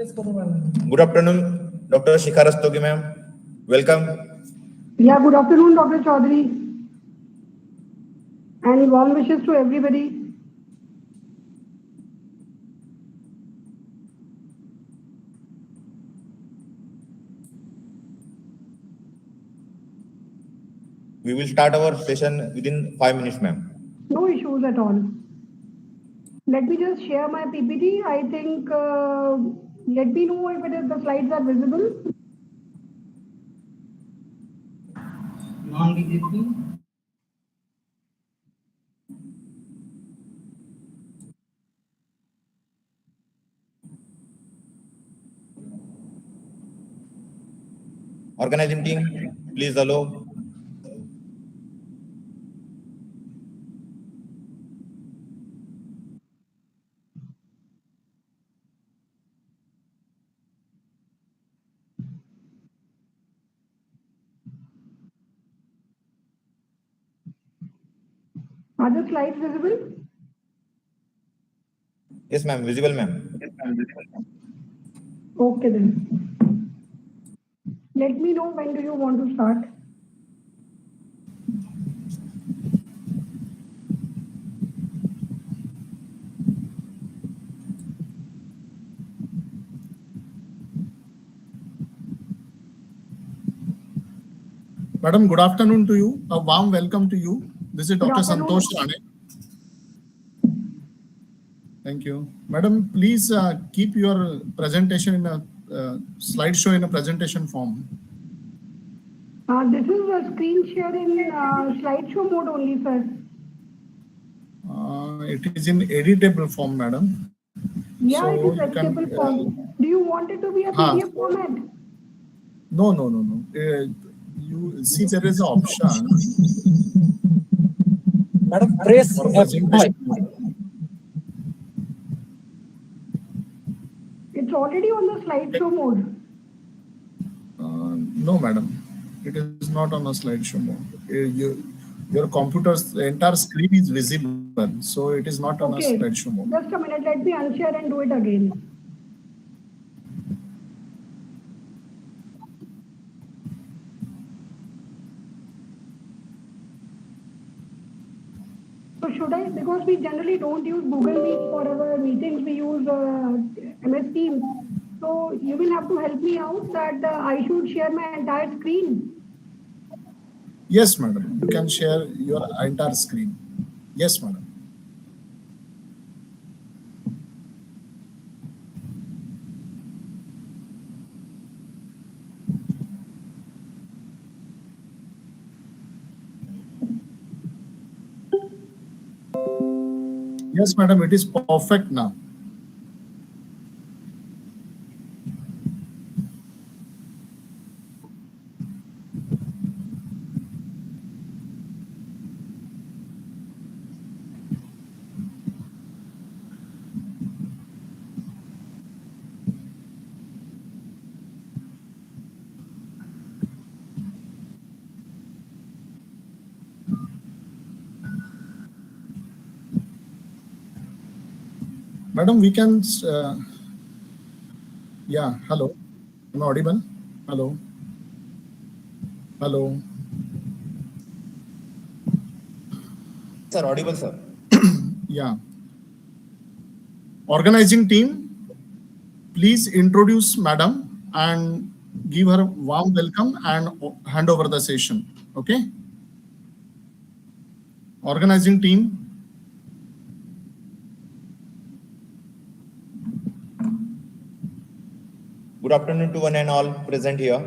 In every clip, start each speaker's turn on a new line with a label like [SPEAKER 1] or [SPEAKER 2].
[SPEAKER 1] Good afternoon, Dr. Shikha Rastogi, ma'am. Welcome.
[SPEAKER 2] Yeah, good afternoon, Dr. Chaudhary. And warm wishes to everybody.
[SPEAKER 1] We will start our session within 5 minutes, ma'am.
[SPEAKER 2] No issues at all. Let me just share my PPT. I think, let me know if the slides are visible.
[SPEAKER 3] Non-visible.
[SPEAKER 1] Organizing team, please allow.
[SPEAKER 2] Are the slides visible?
[SPEAKER 1] Yes, ma'am. Visible, ma'am.
[SPEAKER 2] Okay then. Let me know when do you want to start.
[SPEAKER 4] Madam, good afternoon to you. A warm welcome to you. This is Dr.
[SPEAKER 2] afternoon.
[SPEAKER 4] Santosh Rane. Thank you. Madam, please keep your presentation in a slideshow in a presentation form.
[SPEAKER 2] This is a screen share in slideshow mode only, sir.
[SPEAKER 4] It is in editable form, madam.
[SPEAKER 2] Yeah,
[SPEAKER 4] So
[SPEAKER 2] it is editable form. Do you want it to be a PDF format?
[SPEAKER 4] No. You see, there is an option.
[SPEAKER 3] Madam, press F5.
[SPEAKER 2] It's already on the slideshow mode.
[SPEAKER 4] No, madam. It is not on a slideshow mode. Your computer's entire screen is visible, so it is not on a slideshow mode.
[SPEAKER 2] Just a minute, let me unshare and do it again. So should I, because we generally don't use Google Meet for our meetings, we use MS Teams. So you will have to help me out that I should share my entire screen.
[SPEAKER 4] Yes, madam. You can share your entire screen. Yes, madam. Yes, madam. It is perfect now. Madam, we can, yeah, hello, am I audible? Hello, hello.
[SPEAKER 1] Sir, audible, sir.
[SPEAKER 4] Yeah. Organizing team, please introduce madam and give her a warm welcome and hand over the session, okay? Organizing team.
[SPEAKER 1] Good afternoon to one and all present here.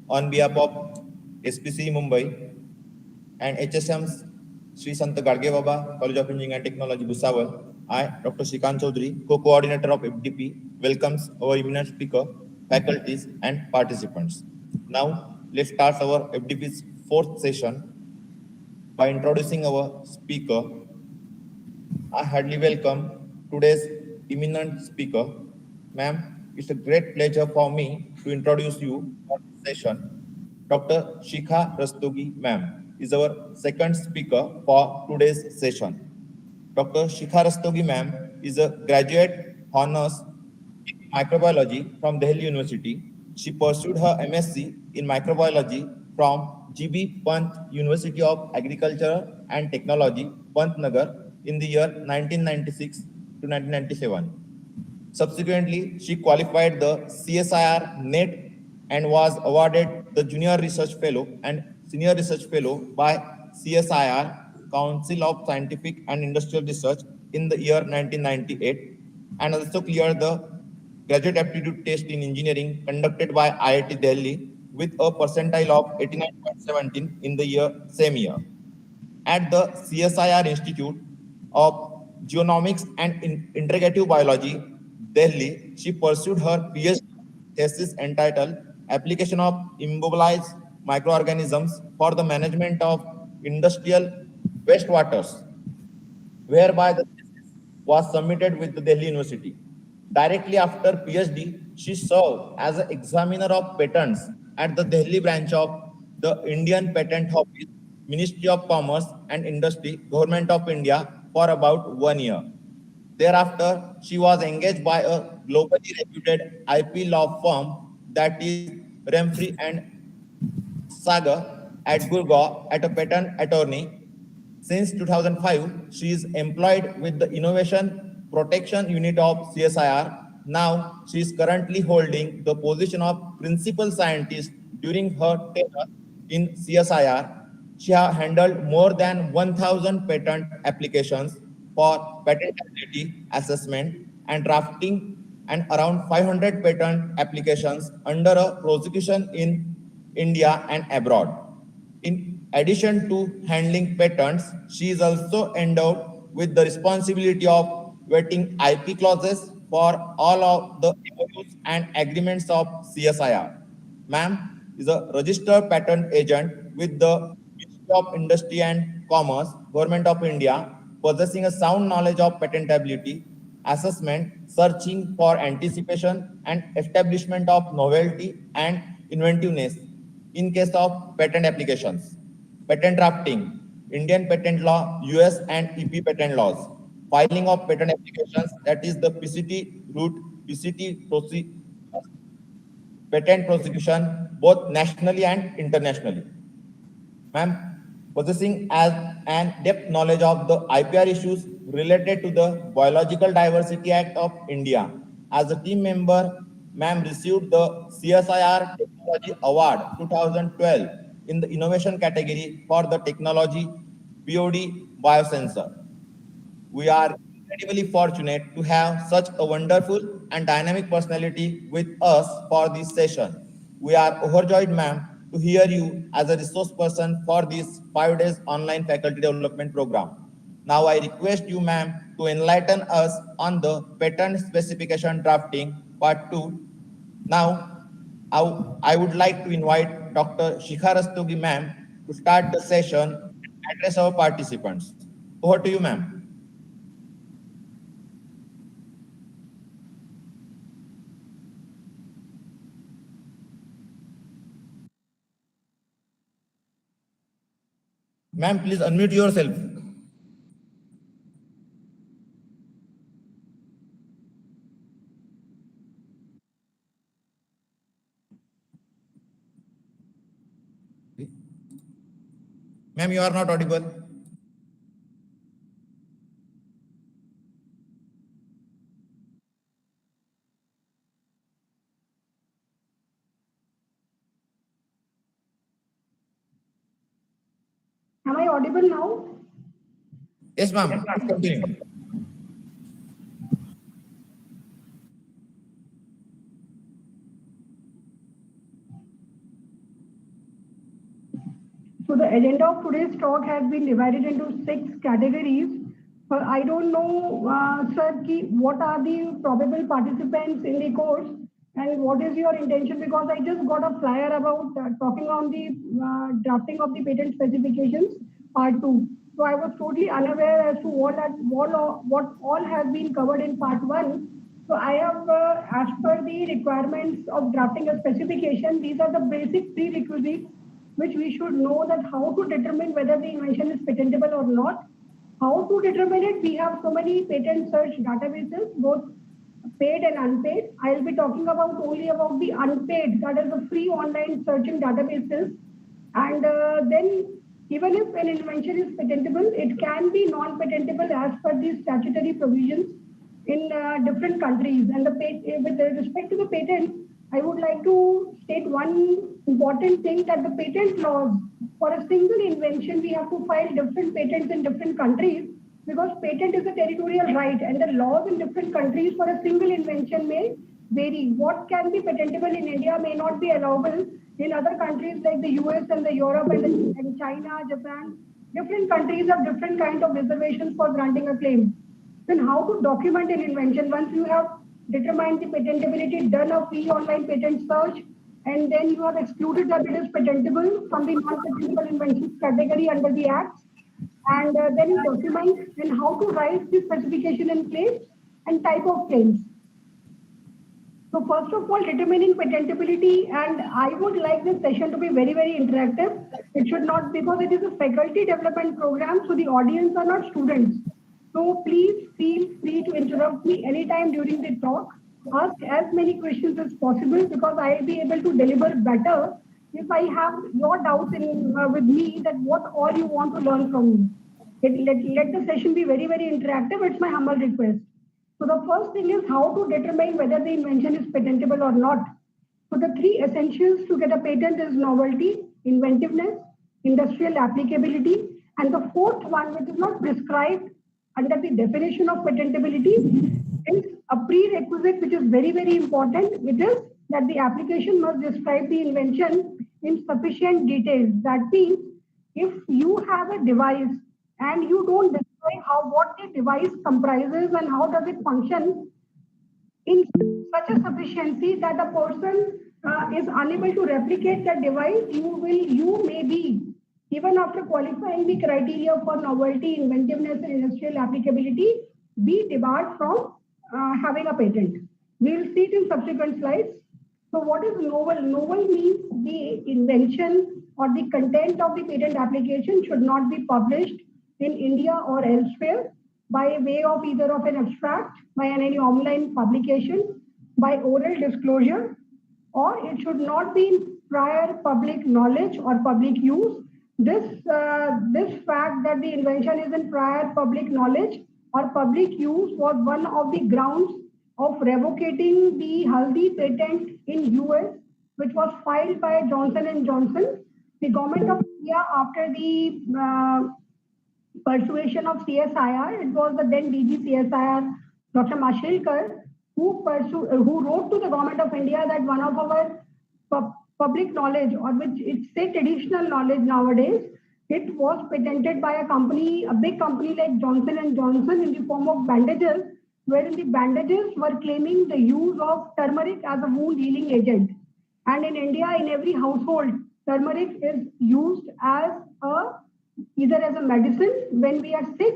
[SPEAKER 1] On behalf of SPC Mumbai and HSM's Sri Sant Gadge Baba College of Engineering and Technology Bhusawal, I, Dr. Shrikant Chaudhary, co-coordinator of FDP, welcomes our eminent speaker, faculties, and participants. Now, let's start our FDP's fourth session by introducing our speaker. I heartily welcome today's eminent speaker. Ma'am, it's a great pleasure for me to introduce you for this session. Dr. Shikha Rastogi, ma'am, is our second speaker for today's session. Dr. Shikha Rastogi, ma'am, is a graduate honors in microbiology from Delhi University. She pursued her MSc in microbiology from GB Pant University of Agriculture and Technology, Pantnagar, in the year 1996 to 1997. Subsequently, she qualified the CSIR NET and was awarded the Junior Research Fellow and Senior Research Fellow by CSIR, Council of Scientific and Industrial Research, in the year 1998, and also cleared the graduate aptitude test in engineering conducted by IIT Delhi with a percentile of 89.17 in the same year. At the CSIR Institute of Genomics and Integrative Biology, Delhi, she pursued her PhD thesis entitled Application of Immobilized Microorganisms for the Management of Industrial Wastewaters, whereby the thesis was submitted with the Delhi University. Directly after PhD, she served as an examiner of patents at the Delhi branch of the Indian Patent Office, Ministry of Commerce and Industry, Government of India for about 1 year. Thereafter, she was engaged by a globally reputed IP law firm, that is Remfry and Saga at Gurgaon, at a patent attorney. Since 2005, she is employed with the Innovation Protection Unit of CSIR. Now, she is currently holding the position of Principal Scientist during her tenure in CSIR. She has handled more than 1,000 patent applications for patentability assessment and drafting, and around 500 patent applications under a prosecution in India and abroad. In addition to handling patents, she is also endowed with the responsibility of vetting IP clauses for all of the MOUs and agreements of CSIR. Ma'am is a registered patent agent with the Ministry of Industry and Commerce, Government of India, possessing a sound knowledge of patentability, assessment, searching for anticipation, and establishment of novelty and inventiveness in case of patent applications. Patent drafting, Indian patent law, US and EP patent laws. Filing of patent applications, that is the PCT route, patent prosecution, both nationally and internationally. Ma'am, possessing as an depth knowledge of the IPR issues related to the Biological Diversity Act of India. As a team member, ma'am received the CSIR Technology Award 2012 in the innovation category for the technology BOD biosensor. We are incredibly fortunate to have such a wonderful and dynamic personality with us for this session. We are overjoyed, ma'am, to hear you as a resource person for this 5 days online faculty development program. Now I request you, ma'am, to enlighten us on the patent specification drafting part 2. Now, I would like to invite Dr. Shikha Rastogi, ma'am, to start the session and address our participants. Over to you, ma'am. Ma'am, please unmute yourself. Ma'am, you are not audible.
[SPEAKER 2] Am I audible now?
[SPEAKER 1] Yes, ma'am. Please continue.
[SPEAKER 2] So the agenda of today's talk has been divided into 6 categories. I don't know, sir, what are the probable participants in the course and what is your intention? Because I just got a flyer about talking on the drafting of the patent specifications part 2. So I was totally unaware as to what all has been covered in part 1. So I have, as per the requirements of drafting a specification, these are the basic prerequisites which we should know, that how to determine whether the invention is patentable or not. How to determine it? We have so many patent search databases, both paid and unpaid. I'll be talking about only about the unpaid, that is the free online searching databases. And then even if an invention is patentable, it can be non-patentable as per the statutory provisions in different countries. And with respect to the patent, I would like to state one important thing, that the patent laws for a single invention, we have to file different patents in different countries, because patent is a territorial right and the laws in different countries for a single invention may vary. What can be patentable in India may not be allowable in other countries like the US and the Europe and China, Japan. Different countries have different kind of reservations for granting a claim. Then how to document an invention? Once you have determined the patentability, done a free online patent search, and then you have excluded that it is patentable from the non-patentable inventions category under the Act, and then you document and how to write the specification and claims and type of claims. So first of all, determining patentability, and I would like this session to be very, very interactive. It should not, because it is a faculty development program, so the audience are not students. So please feel free to interrupt me anytime during the talk. Ask as many questions as possible, because I'll be able to deliver better if I have your doubts with me, that what all you want to learn from me. Let the session be very, very interactive. It's my humble request. So the first thing is how to determine whether the invention is patentable or not. So the three essentials to get a patent is novelty, inventiveness, industrial applicability, and the fourth one, which is not prescribed under the definition of patentability, is a prerequisite which is very, very important, which is that the application must describe the invention in sufficient detail. That means if you have a device and you don't describe what the device comprises and how does it function in such a sufficiency that a person is unable to replicate that device, you may be, even after qualifying the criteria for novelty, inventiveness, and industrial applicability, be debarred from having a patent. We will see it in subsequent slides. So what is novel? Novel means the invention or the content of the patent application should not be published in India or elsewhere by way of either of an abstract, by any online publication, by oral disclosure, or it should not be in prior public knowledge or public use. This fact that the invention is in prior public knowledge or public use was one of the grounds of revocating the Haldi patent in US, which was filed by Johnson & Johnson. The government of India, after the persuasion of CSIR, it was the then DG CSIR, Dr. Mashilkar, who wrote to the government of India that one of our public knowledge, or which it's say traditional knowledge nowadays, it was patented by a company, a big company like Johnson & Johnson, in the form of bandages, wherein the bandages were claiming the use of turmeric as a wound healing agent. And in India, in every household, turmeric is used as either as a medicine when we are sick,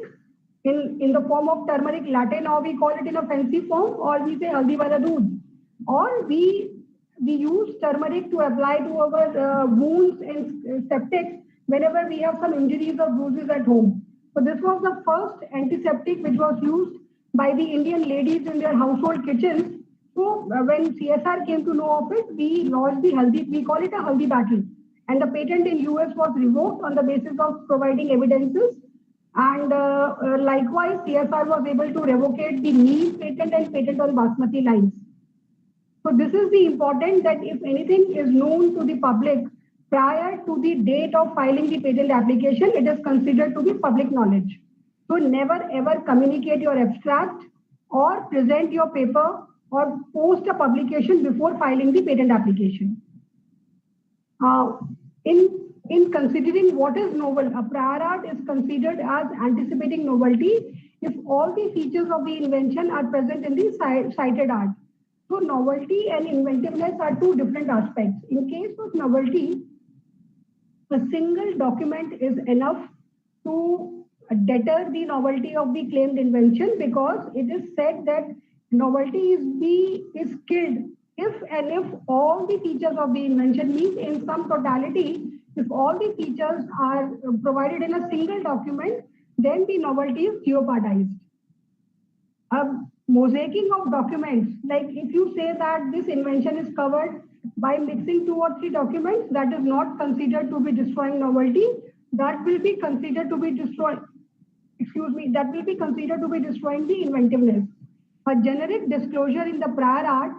[SPEAKER 2] in the form of turmeric latte, now we call it in a fancy form, or we say haldi wala doodh, or we use turmeric to apply to our wounds and septics whenever we have some injuries or bruises at home. So this was the first antiseptic which was used by the Indian ladies in their household kitchens. So when CSR came to know of it, we launched the haldi, we call it a haldi battle. And the patent in US was revoked on the basis of providing evidences. And likewise, CSR was able to revocate the neem patent and patent on basmati lines. So this is the important, that if anything is known to the public prior to the date of filing the patent application, it is considered to be public knowledge. So never ever communicate your abstract or present your paper or post a publication before filing the patent application. In considering what is novel, a prior art is considered as anticipating novelty if all the features of the invention are present in the cited art. So novelty and inventiveness are two different aspects. In case of novelty, a single document is enough to deter the novelty of the claimed invention, because it is said that novelty is killed if all the features of the invention, means in some totality, if all the features are provided in a single document, then the novelty is jeopardized. mosaicing of documents, like if you say that this invention is covered by mixing 2 or 3 documents, that is not considered to be destroying novelty, that will be considered to be that will be considered to be destroying the inventiveness. A generic disclosure in the prior art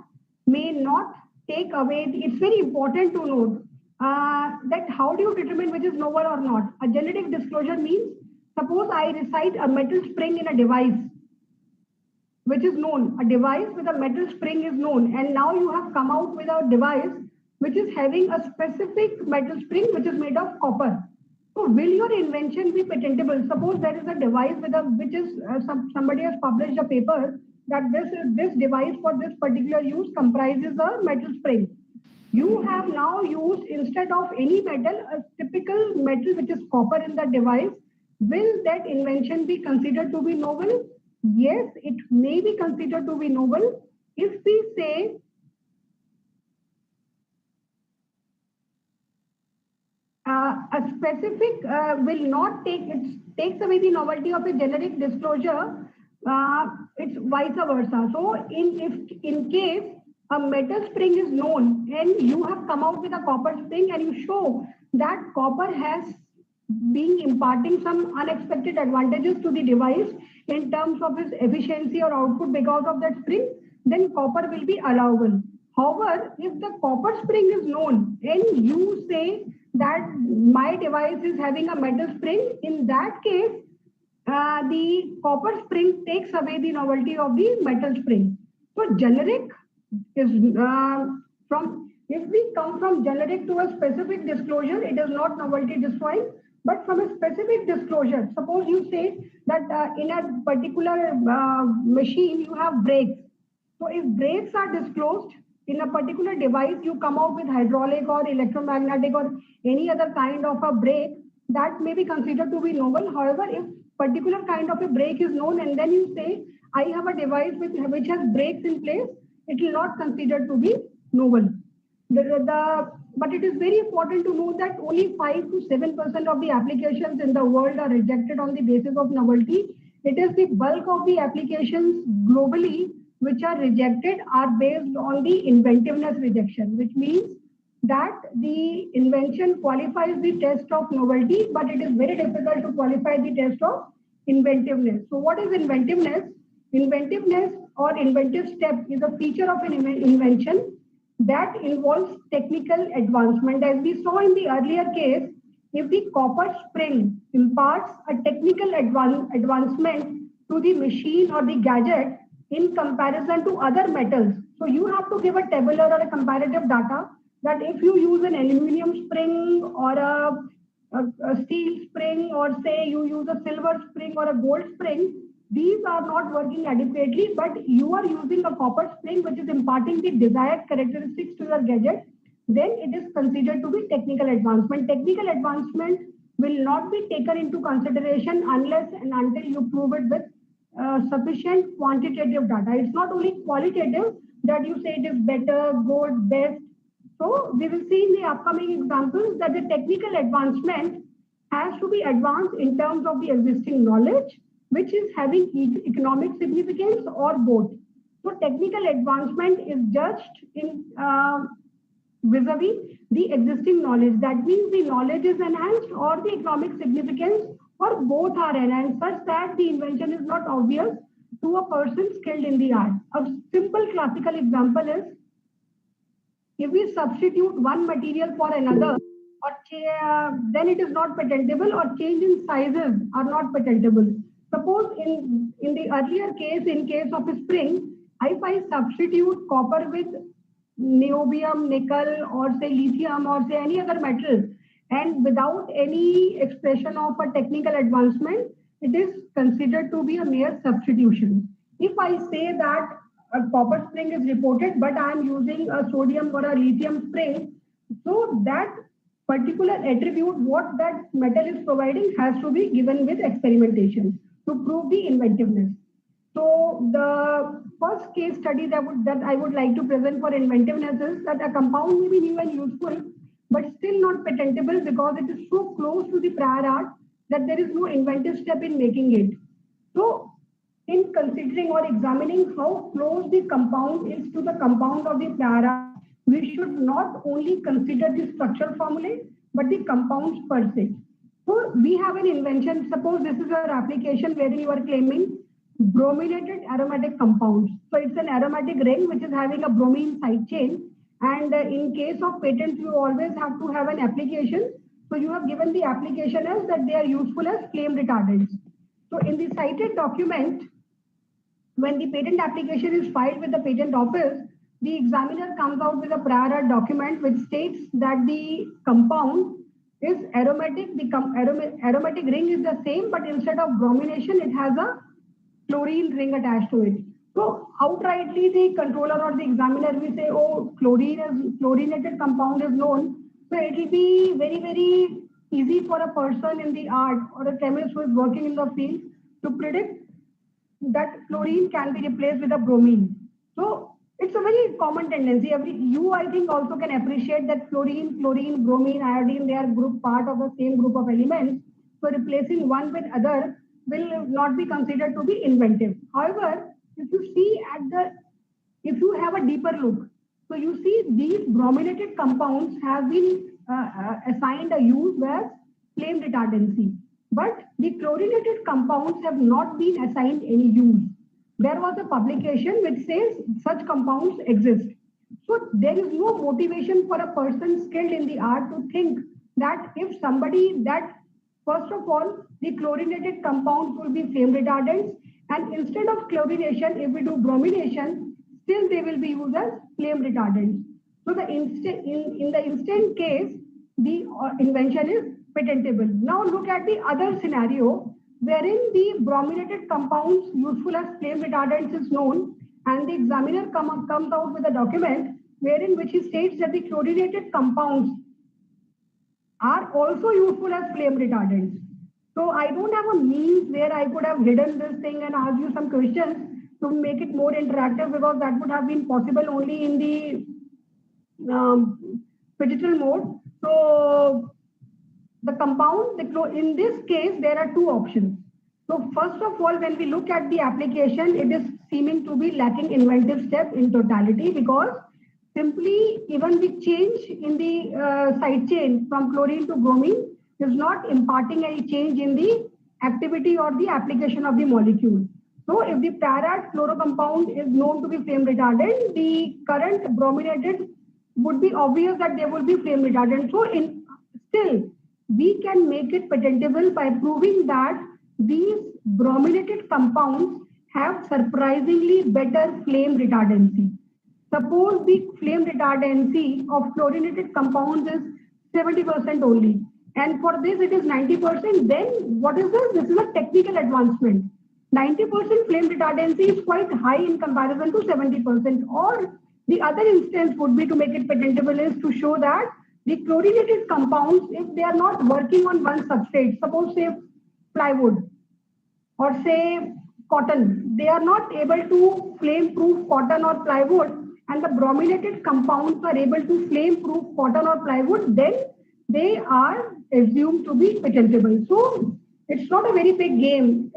[SPEAKER 2] may not take away, it's very important to note that how do you determine which is novel or not? A generic disclosure means, suppose I recite a metal spring in a device, which is known. A device with a metal spring is known, and now you have come out with a device which is having a specific metal spring which is made of copper. So will your invention be patentable? Suppose there is a device with a which is somebody has published a paper that this device for this particular use comprises a metal spring. You have now used, instead of any metal, a typical metal which is copper in the device. Will that invention be considered to be novel? Yes, it may be considered to be novel if we say a specific will not takes away the novelty of a generic disclosure. It's vice versa. So in case a metal spring is known and you have come out with a copper spring and you show that copper has been imparting some unexpected advantages to the device in terms of its efficiency or output because of that spring, then copper will be allowable. However, if the copper spring is known and you say that my device is having a metal spring, in that case, the copper spring takes away the novelty of the metal spring. So generic is if we come from generic to a specific disclosure, it is not novelty destroying, but from a specific disclosure. Suppose you say that in a particular machine, you have brakes. So if brakes are disclosed in a particular device, you come out with hydraulic or electromagnetic or any other kind of a brake, that may be considered to be novel. However, if particular kind of a brake is known and then you say, I have a device which has brakes in place, it will not considered to be novel. But it is very important to note that only 5 to 7% of the applications in the world are rejected on the basis of novelty. It is the bulk of the applications globally which are rejected are based on the inventiveness rejection, which means that the invention qualifies the test of novelty, but it is very difficult to qualify the test of inventiveness. So what is inventiveness? Inventiveness or inventive step is a feature of an invention that involves technical advancement. As we saw in the earlier case, if the copper spring imparts a technical advancement to the machine or the gadget in comparison to other metals, so you have to give a tabular or a comparative data that if you use an aluminum spring or a steel spring, or say you use a silver spring or a gold spring, these are not working adequately, but you are using a copper spring which is imparting the desired characteristics to your gadget, then it is considered to be technical advancement. Technical advancement will not be taken into consideration unless and until you prove it with sufficient quantitative data. It's not only qualitative that you say it is better, good, best. So we will see in the upcoming examples that the technical advancement has to be advanced in terms of the existing knowledge, which is having economic significance or both. So technical advancement is judged in vis-a-vis the existing knowledge. That means the knowledge is enhanced or the economic significance or both are enhanced such that the invention is not obvious to a person skilled in the art. A simple classical example is if we substitute one material for another, or then it is not patentable, or change in sizes are not patentable. Suppose in the earlier case, in case of a spring, if I substitute copper with niobium, nickel, or say lithium, or say any other metal, and without any expression of a technical advancement, it is considered to be a mere substitution. If I say that a copper spring is reported, but I am using a sodium or a lithium spring, so that particular attribute, what that metal is providing, has to be given with experimentation to prove the inventiveness. So the first case study that I would like to present for inventiveness is that a compound may be new and useful, but still not patentable because it is so close to the prior art that there is no inventive step in making it. So in considering or examining how close the compound is to the compound of the prior art, we should not only consider the structural formulae, but the compounds per se. So we have an invention. Suppose this is your application wherein you are claiming brominated aromatic compounds. So it's an aromatic ring which is having a bromine side chain. And in case of patents, you always have to have an application. So you have given the application as that they are useful as flame retardants. So in the cited document, when the patent application is filed with the patent office, the examiner comes out with a prior art document which states that the compound is aromatic. The aromatic ring is the same, but instead of bromination, it has a chlorine ring attached to it. So outrightly, the controller or the examiner will say, oh, chlorinated compound is known. So it will be very, very easy for a person in the art or a chemist who is working in the field to predict that chlorine can be replaced with a bromine. So it's a very common tendency. I think, also can appreciate that chlorine, bromine, iodine, they are part of the same group of elements. So replacing one with other will not be considered to be inventive. However, if you have a deeper look, so you see these brominated compounds have been assigned a use as flame retardancy. But the chlorinated compounds have not been assigned any use. There was a publication which says such compounds exist. So there is no motivation for a person skilled in the art to think that if somebody that, first of all, the chlorinated compounds will be flame retardants, and instead of chlorination, if we do bromination, still they will be used as flame retardants. So in the instant case, the invention is patentable. Now look at the other scenario wherein the brominated compounds useful as flame retardants is known, and the examiner comes out with a document wherein which he states that the chlorinated compounds are also useful as flame retardants. So I don't have a means where I could have hidden this thing and asked you some questions to make it more interactive, because that would have been possible only in the digital mode. So the compound, in this case, there are two options. So first of all, when we look at the application, it is seeming to be lacking inventive step in totality, because simply even the change in the side chain from chlorine to bromine is not imparting any change in the activity or the application of the molecule. So if the prior art fluorocompound is known to be flame retardant, the current brominated would be obvious that they will be flame retardant. So still, we can make it patentable by proving that these brominated compounds have surprisingly better flame retardancy. Suppose the flame retardancy of chlorinated compounds is 70% only, and for this it is 90%, then what is this? This is a technical advancement. 90% flame retardancy is quite high in comparison to 70%. Or the other instance would be to make it patentable is to show that the chlorinated compounds, if they are not working on one substrate, suppose say plywood or say cotton, they are not able to flame proof cotton or plywood, and the brominated compounds are able to flame proof cotton or plywood, then they are assumed to be patentable. So it's not a very big game.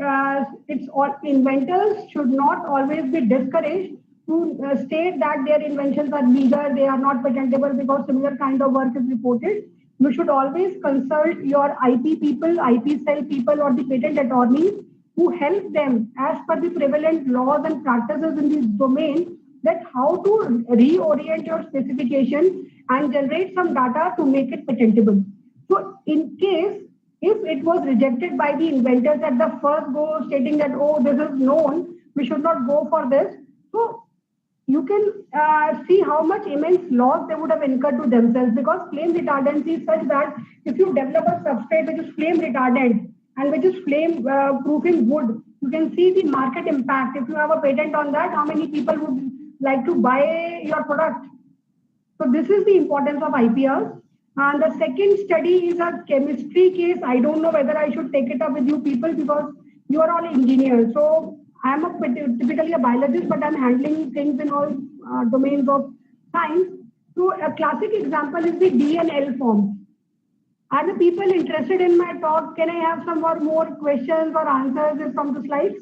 [SPEAKER 2] Inventors should not always be discouraged to state that their inventions are meager, they are not patentable because similar kind of work is reported. You should always consult your IP people, IP cell people, or the patent attorneys who help them as per the prevalent laws and practices in this domain, that how to reorient your specification and generate some data to make it patentable. So in case if it was rejected by the inventors at the first go, stating that, oh, this is known, we should not go for this. So you can see how much immense loss they would have incurred to themselves, because flame retardancy is such that if you develop a substrate which is flame retardant and which is flame proofing wood, you can see the market impact. If you have a patent on that, how many people would like to buy your product? So this is the importance of IPR. And the second study is a chemistry case. I don't know whether I should take it up with you people because you are all engineers. So I'm typically a biologist, but I'm handling things in all domains of science. So a classic example is the D and L forms. Are the people interested in my talk? Can I have some more questions or answers from the slides?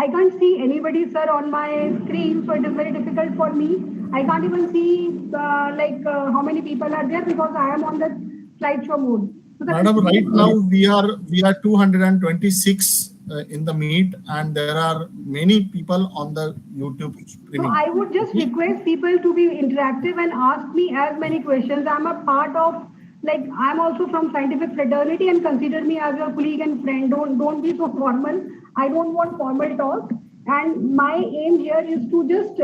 [SPEAKER 2] I can't see anybody, sir, on my screen, so it is very difficult for me. I can't even see how many people are there because I am on the slideshow mode. So
[SPEAKER 4] Madam, right now we are 226 in the meet, and there are many people on the YouTube
[SPEAKER 2] So
[SPEAKER 4] streaming.
[SPEAKER 2] I would just request people to be interactive and ask me as many questions. I'm a part of, I'm also from scientific fraternity and consider me as your colleague and friend. Don't be so formal. I don't want formal talk. And my aim here is to just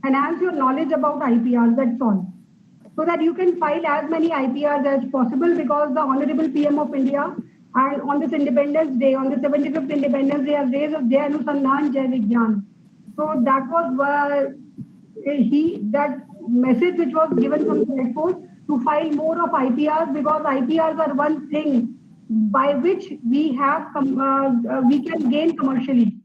[SPEAKER 2] enhance your knowledge about IPR. That's all. So that you can file as many IPRs as possible because the Honorable PM of India and on this Independence Day, on the 75th Independence Day, has raised Jai Anusandhan Jai Vigyan. So that was that message which was given from the Red Force to file more of IPRs because IPRs are one thing by which we can gain commercially.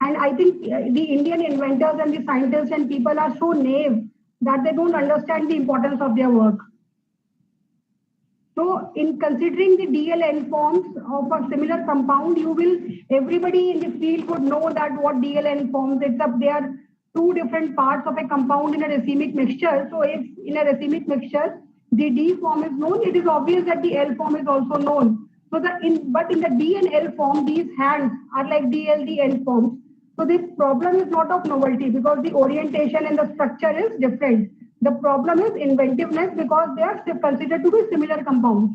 [SPEAKER 2] And I think the Indian inventors and the scientists and people are so naive that they don't understand the importance of their work. So in considering the DLN forms of a similar compound, everybody in the field would know that what DLN forms, except they are two different parts of a compound in a racemic mixture. So if in a racemic mixture, the D form is known, it is obvious that the L form is also known. So but in the D and L form, these hands are like DL, N forms. So the problem is not of novelty because the orientation and the structure is different. The problem is inventiveness because they are considered to be similar compounds.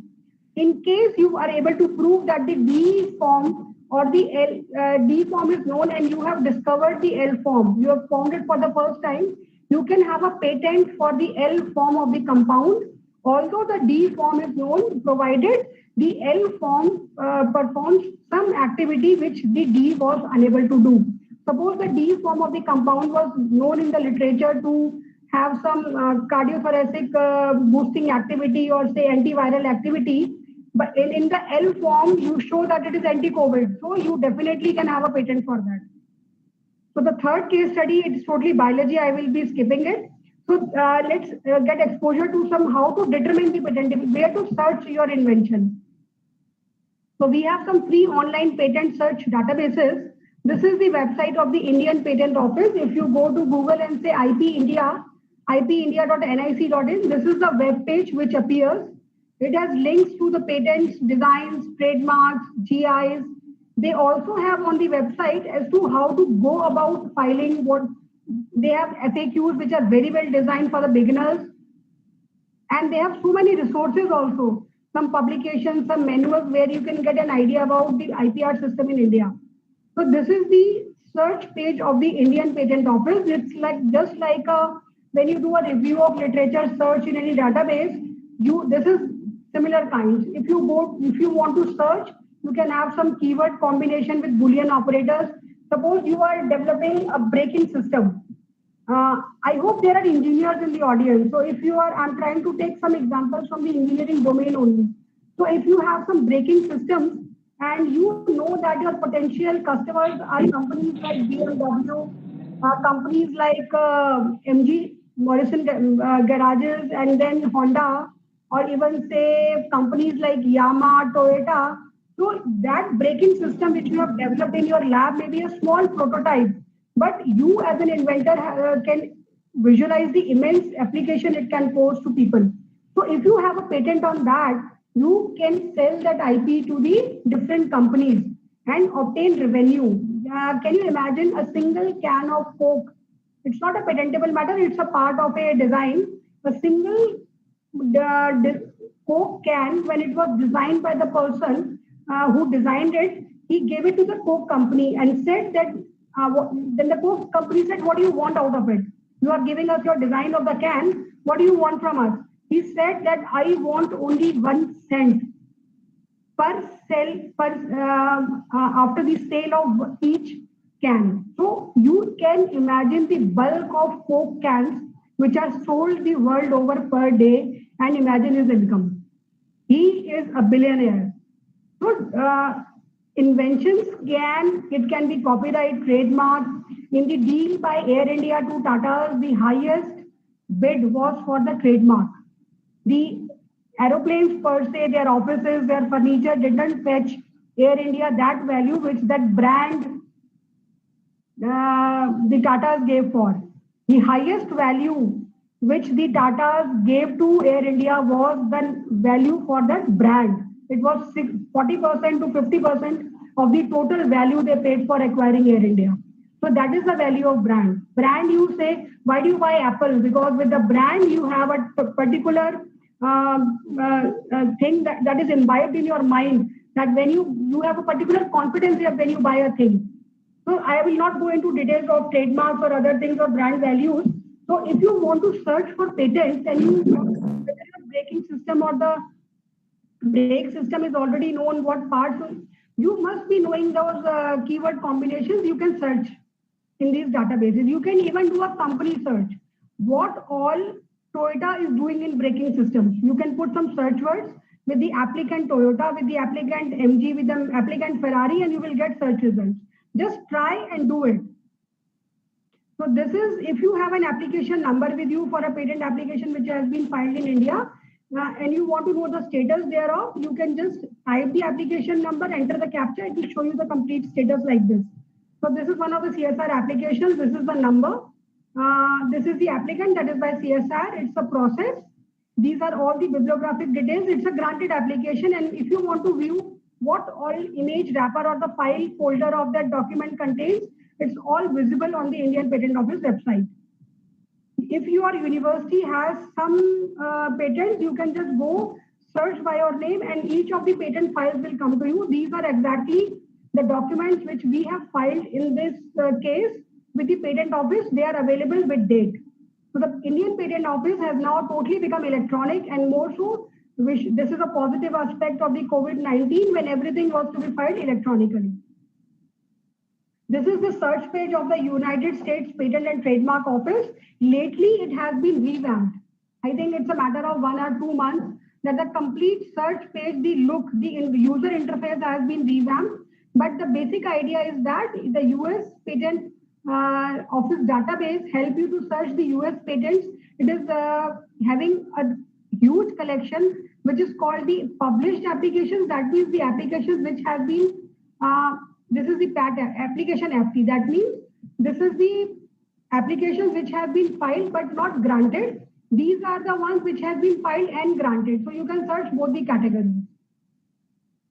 [SPEAKER 2] In case you are able to prove that the D form or the D form is known and you have discovered the L form, you have found it for the first time, you can have a patent for the L form of the compound. Although the D form is known, provided the L form performs some activity which the D was unable to do. Suppose the D form of the compound was known in the literature to have some cardiothoracic boosting activity or say antiviral activity, but in the L form, you show that it is anti-COVID. So you definitely can have a patent for that. So the third case study, it's totally biology. I will be skipping it. So let's get exposure to some how to determine the patent, where to search your invention. So we have some free online patent search databases. This is the website of the Indian Patent Office. If you go to Google and say IP India, ipindia.nic.in, this is the web page which appears. It has links to the patents, designs, trademarks, GIs. They also have on the website as to how to go about filing. They have FAQs which are very well designed for the beginners. And they have so many resources also, some publications, some manuals where you can get an idea about the IPR system in India. So this is the search page of the Indian Patent Office. It's just like when you do a review of literature search in any database, this is similar kinds. If you want to search, you can have some keyword combination with Boolean operators. Suppose you are developing a braking system. I hope there are engineers in the audience. So I'm trying to take some examples from the engineering domain only. So if you have some braking systems and you know that your potential customers are companies like BMW, companies like MG, Morrison Garages, and then Honda, or even say companies like Yamaha, Toyota. So that braking system which you have developed in your lab may be a small prototype, but you as an inventor can visualize the immense application it can pose to people. So if you have a patent on that, you can sell that IP to the different companies and obtain revenue. Can you imagine a single can of Coke? It's not a patentable matter, it's a part of a design. A single Coke can, when it was designed by the person who designed it, he gave it to the Coke company and said that, then the Coke company said, what do you want out of it? You are giving us your design of the can. What do you want from us? He said that I want only 1 cent per after the sale of each can. So you can imagine the bulk of Coke cans which are sold the world over per day and imagine his income. He is a billionaire. So inventions can be copyright, trademark. In the deal by Air India to Tata, the highest bid was for the trademark. The aeroplanes per se, their offices, their furniture didn't fetch Air India that value which that brand the Tatas gave for. The highest value which the Tatas gave to Air India was the value for that brand. It was 40% to 50% of the total value they paid for acquiring Air India. So that is the value of brand. Brand, you say, why do you buy Apple? Because with the brand, you have a particular thing that is imbibed in your mind, that when you have a particular confidence when you buy a thing. So I will not go into details of trademarks or other things or brand values. So if you want to search for patents and you whether your braking system or the brake system is already known what parts, you must be knowing those keyword combinations. You can search in these databases. You can even do a company search. What all Toyota is doing in braking systems. You can put some search words with the applicant Toyota, with the applicant MG, with the applicant Ferrari, and you will get search results. Just try and do it. So this is, if you have an application number with you for a patent application which has been filed in India, and you want to know the status thereof, you can just type the application number, enter the CAPTCHA, it will show you the complete status like this. So this is one of the CSIR applications. This is the number. This is the applicant, that is by CSIR. It's a process. These are all the bibliographic details. It's a granted application. And if you want to view what all image wrapper or the file folder of that document contains, it's all visible on the Indian Patent Office website. If your university has some patents, you can just go search by your name and each of the patent files will come to you. These are exactly the documents which we have filed in this case with the Patent Office. They are available with date. So the Indian Patent Office has now totally become electronic, and more so, which this is a positive aspect of the COVID-19 when everything was to be filed electronically. This is the search page of the United States Patent and Trademark Office. Lately, it has been revamped. I think it's a matter of 1 or 2 months that the complete search page, the look, the user interface has been revamped. But the basic idea is that the US Patent Office database help you to search the US patents. It is having a huge collection which is called the published applications. That means the applications which have been, this is the application FT. That means this is the applications which have been filed but not granted. These are the ones which have been filed and granted. So you can search both the categories.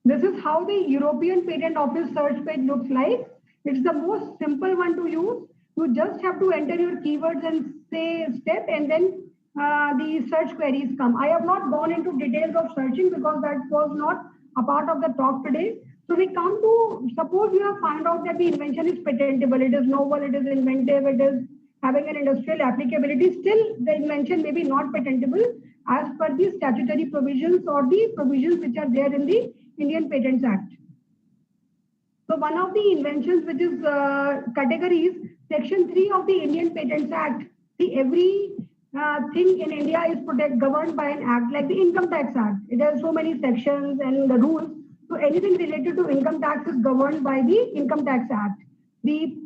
[SPEAKER 2] This is how the European Patent Office search page looks like. It's the most simple one to use. You just have to enter your keywords and say step, and then the search queries come. I have not gone into details of searching because that was not a part of the talk today. So we come to, suppose you have found out that the invention is patentable, it is novel, it is inventive, it is having an industrial applicability. Still, the invention may be not patentable as per the statutory provisions or the provisions which are there in the Indian Patents Act. So one of the inventions which is categories, Section 3 of the Indian Patents Act. See, every thing in India is governed by an act like the Income Tax Act. It has so many sections and the rules. So anything related to income tax is governed by the Income Tax Act. The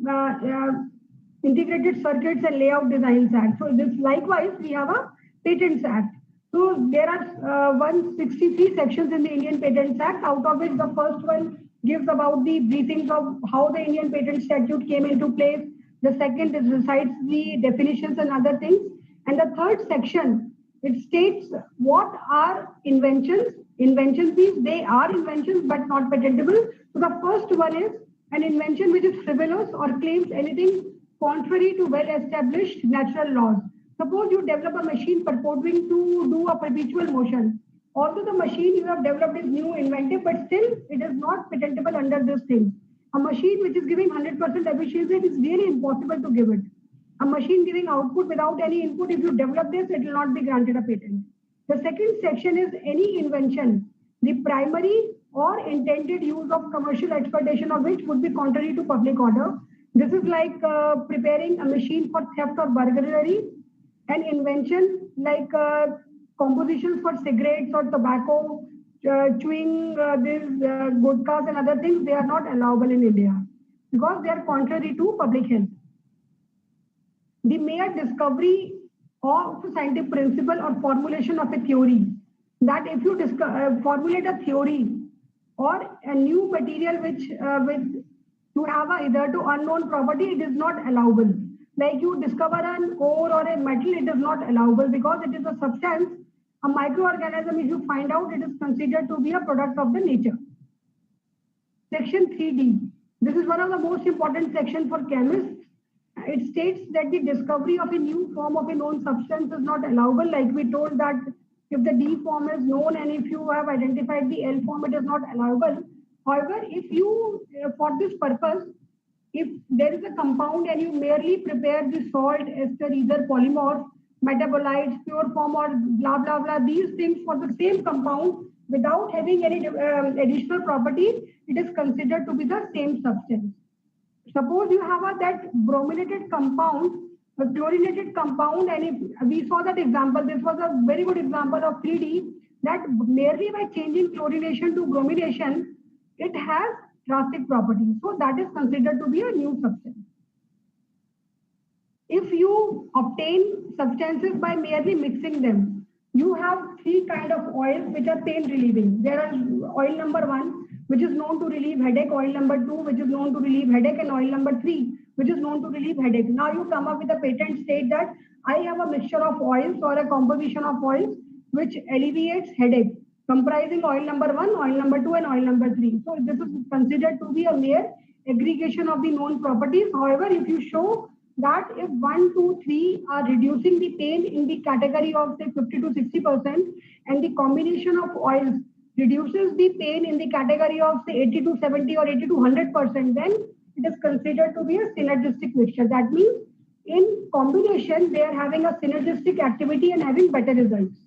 [SPEAKER 2] Integrated Circuits and Layout Designs Act. So this likewise, we have a Patents Act. So there are 163 sections in the Indian Patents Act, out of which the first one gives about the briefings of how the Indian Patent Statute came into place. The second is recites the definitions and other things. And the third section, it states what are inventions. Inventions means they are inventions but not patentable. So the first one is an invention which is frivolous or claims anything contrary to well-established natural laws. Suppose you develop a machine purporting to do a perpetual motion. Although the machine you have developed is new, inventive, but still it is not patentable under this thing. A machine which is giving 100% efficiency, it is really impossible to give it. A machine giving output without any input, if you develop this, it will not be granted a patent. The second section is any invention, the primary or intended use of commercial exploitation of which would be contrary to public order. This is like preparing a machine for theft or burglary. An invention like compositions for cigarettes or tobacco, chewing these gutkhas and other things, they are not allowable in India because they are contrary to public health. The mere discovery of scientific principle or formulation of a theory, that if you formulate a theory or a new material which with to have a either to unknown property, it is not allowable. Like you discover an ore or a metal, it is not allowable because it is a substance, a microorganism. If you find out, it is considered to be a product of the nature. Section 3D. This is one of the most important sections for chemists. It states that the discovery of a new form of a known substance is not allowable. Like we told that if the D form is known and if you have identified the L form, it is not allowable. However, if you, for this purpose, if there is a compound and you merely prepare the salt, ester, either polymorph, metabolites, pure form or blah, blah, blah, these things for the same compound without having any additional property, it is considered to be the same substance. Suppose you have that brominated compound, a chlorinated compound, and if we saw that example, this was a very good example of 3D, that merely by changing chlorination to bromination, it has drastic properties. So that is considered to be a new substance. If you obtain substances by merely mixing them, you have three kinds of oils which are pain relieving. There are oil number 1, which is known to relieve headache, oil number 2, which is known to relieve headache, and oil number 3, which is known to relieve headache. Now you come up with a patent state that I have a mixture of oils or a composition of oils which alleviates headache, comprising oil number 1, oil number 2, and oil number 3. So this is considered to be a mere aggregation of the known properties. However, if you show that if 1, 2, 3 are reducing the pain in the category of say 50 to 60%, and the combination of oils reduces the pain in the category of say 80 to 70 or 80 to 100%, then it is considered to be a synergistic mixture. That means in combination, they are having a synergistic activity and having better results.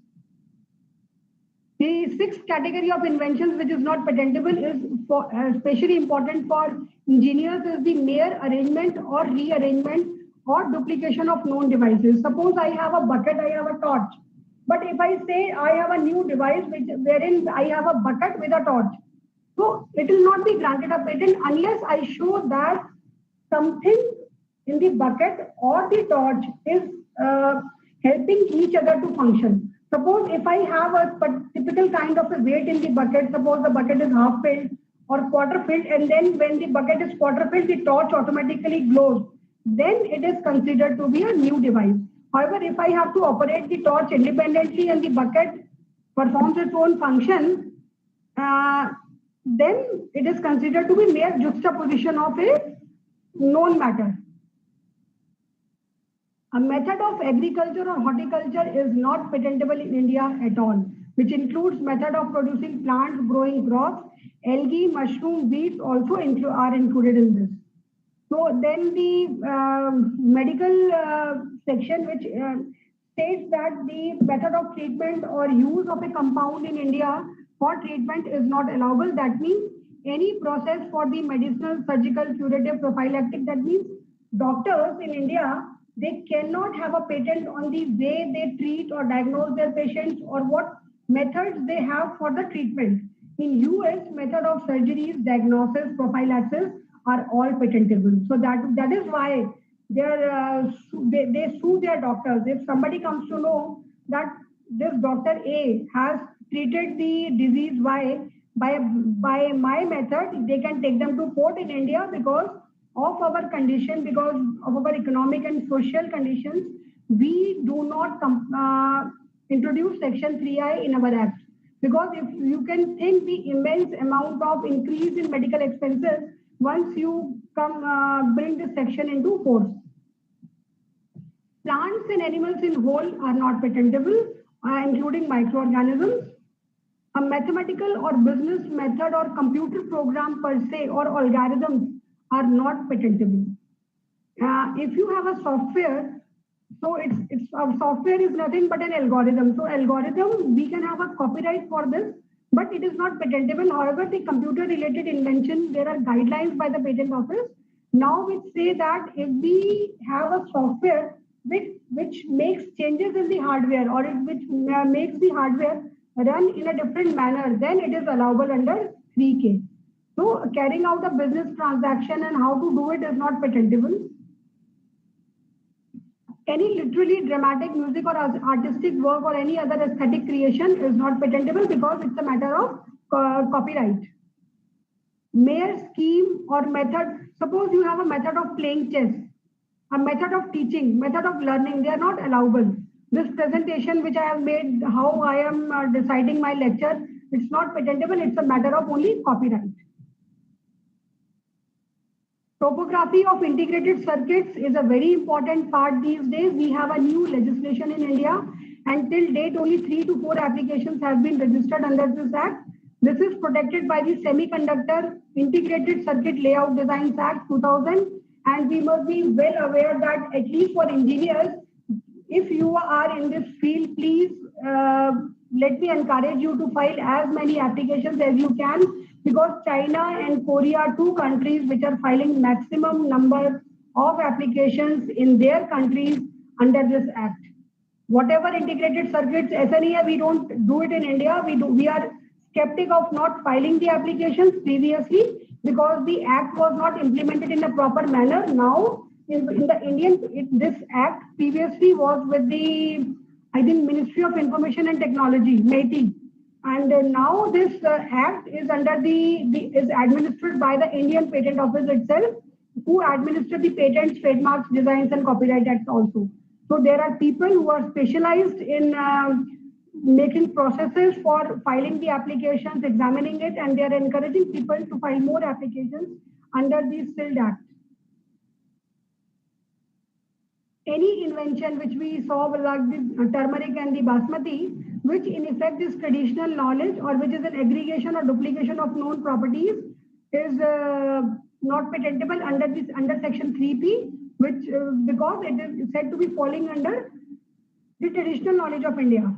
[SPEAKER 2] The sixth category of inventions which is not patentable is for, especially important for engineers, is the mere arrangement or rearrangement or duplication of known devices. Suppose I have a bucket, I have a torch. But if I say I have a new device wherein I have a bucket with a torch, so it will not be granted a patent unless I show that something in the bucket or the torch is helping each other to function. Suppose if I have a typical kind of a weight in the bucket, suppose the bucket is half filled or quarter filled, and then when the bucket is quarter filled, the torch automatically glows, then it is considered to be a new device. However, if I have to operate the torch independently and the bucket performs its own function, then it is considered to be mere juxtaposition of a known matter. A method of agriculture or horticulture is not patentable in India at all, which includes method of producing plants, growing crops, algae, mushroom, weeds also are included in this. So then the medical section, which states that the method of treatment or use of a compound in India for treatment is not allowable. That means any process for the medicinal, surgical, curative, prophylactic, that means doctors in India, they cannot have a patent on the way they treat or diagnose their patients or what methods they have for the treatment. In US, method of surgeries, diagnosis, prophylaxis are all patentable. So that is why they sue their doctors. If somebody comes to know that this Dr. A has treated the disease Y by my method, they can take them to court in India because of our condition, because of our economic and social conditions. We do not introduce Section 3I in our Act. Because if you can think the immense amount of increase in medical expenses once you bring this section into force. Plants and animals in whole are not patentable, including microorganisms. A mathematical or business method or computer program per se or algorithms are not patentable. If you have a software, so software is nothing but an algorithm. So algorithm, we can have a copyright for this, but it is not patentable. However, the computer related invention, there are guidelines by the patent office now which say that if we have a software which makes changes in the hardware or which makes the hardware run in a different manner, then it is allowable under 3K. So carrying out a business transaction and how to do it is not patentable. Any literally dramatic music or artistic work or any other aesthetic creation is not patentable because it's a matter of copyright. Mere scheme or method, Suppose you have a method of playing chess, a method of teaching, method of learning, they are not allowable. This presentation which I have made, how I am deciding my lecture, it's not patentable, it's a matter of only copyright. Topography of integrated circuits is a very important part these days. We have a new legislation in India, and till date only 3 to 4 applications have been registered under this act. This is protected by the Semiconductor Integrated Circuit Layout Designs Act 2000, and we must be well aware that at least for engineers, if you are in this field, please let me encourage you to file as many applications as you can, because China and Korea are two countries which are filing maximum number of applications in their countries under this act. Whatever integrated circuits, SNEA, we don't do it in India. We are skeptic of not filing the applications previously because the act was not implemented in a proper manner. Now, in the Indian, this act previously was with the, I think, Ministry of Information and Technology, MeitY. And now this act is under is administered by the Indian Patent Office itself, who administer the patents, trademarks, designs, and copyright acts also. So there are people who are specialized in making processes for filing the applications, examining it, and they are encouraging people to file more applications under the SILD Act. Any invention which we saw like the turmeric and the basmati, which in effect is traditional knowledge or which is an aggregation or duplication of known properties, is not patentable under section 3P, which because it is said to be falling under the traditional knowledge of India.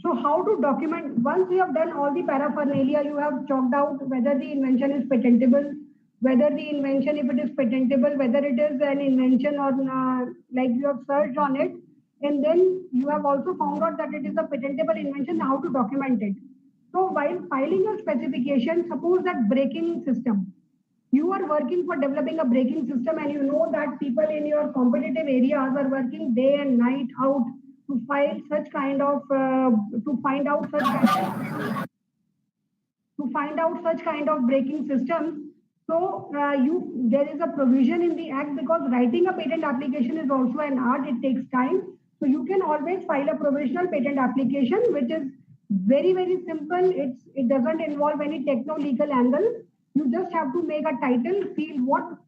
[SPEAKER 2] So how to document? Once you have done all the paraphernalia, you have chalked out whether the invention is patentable, whether the invention, if it is patentable, whether it is an invention or like you have searched on it, and then you have also found out that it is a patentable invention, how to document it. So while filing a specification, suppose that braking system, you are working for developing a braking system and you know that people in your competitive areas are working day and night out to file such kind of, to find out such kind of braking systems. So there is a provision in the act, because writing a patent application is also an art, it takes time. So you can always file a provisional patent application, which is very, very simple. It doesn't involve any techno-legal angle. You just have to make a title,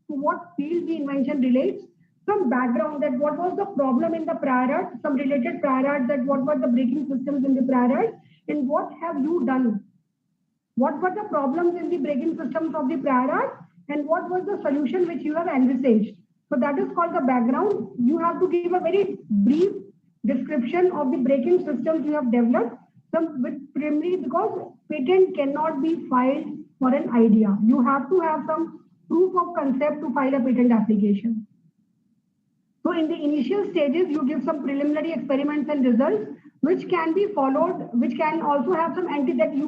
[SPEAKER 2] what field the invention relates, some background, that what was the problem in the prior art, some related prior art, that what were the braking systems in the prior art, and what have you done. What were the problems in the braking systems of the prior art, and what was the solution which you have envisaged? So that is called the background. You have to give a very brief description of the braking systems you have developed, some with primarily, because patent cannot be filed for an idea. You have to have some proof of concept to file a patent application. So in the initial stages, you give some preliminary experiments and results, which can be followed, which can also have some that you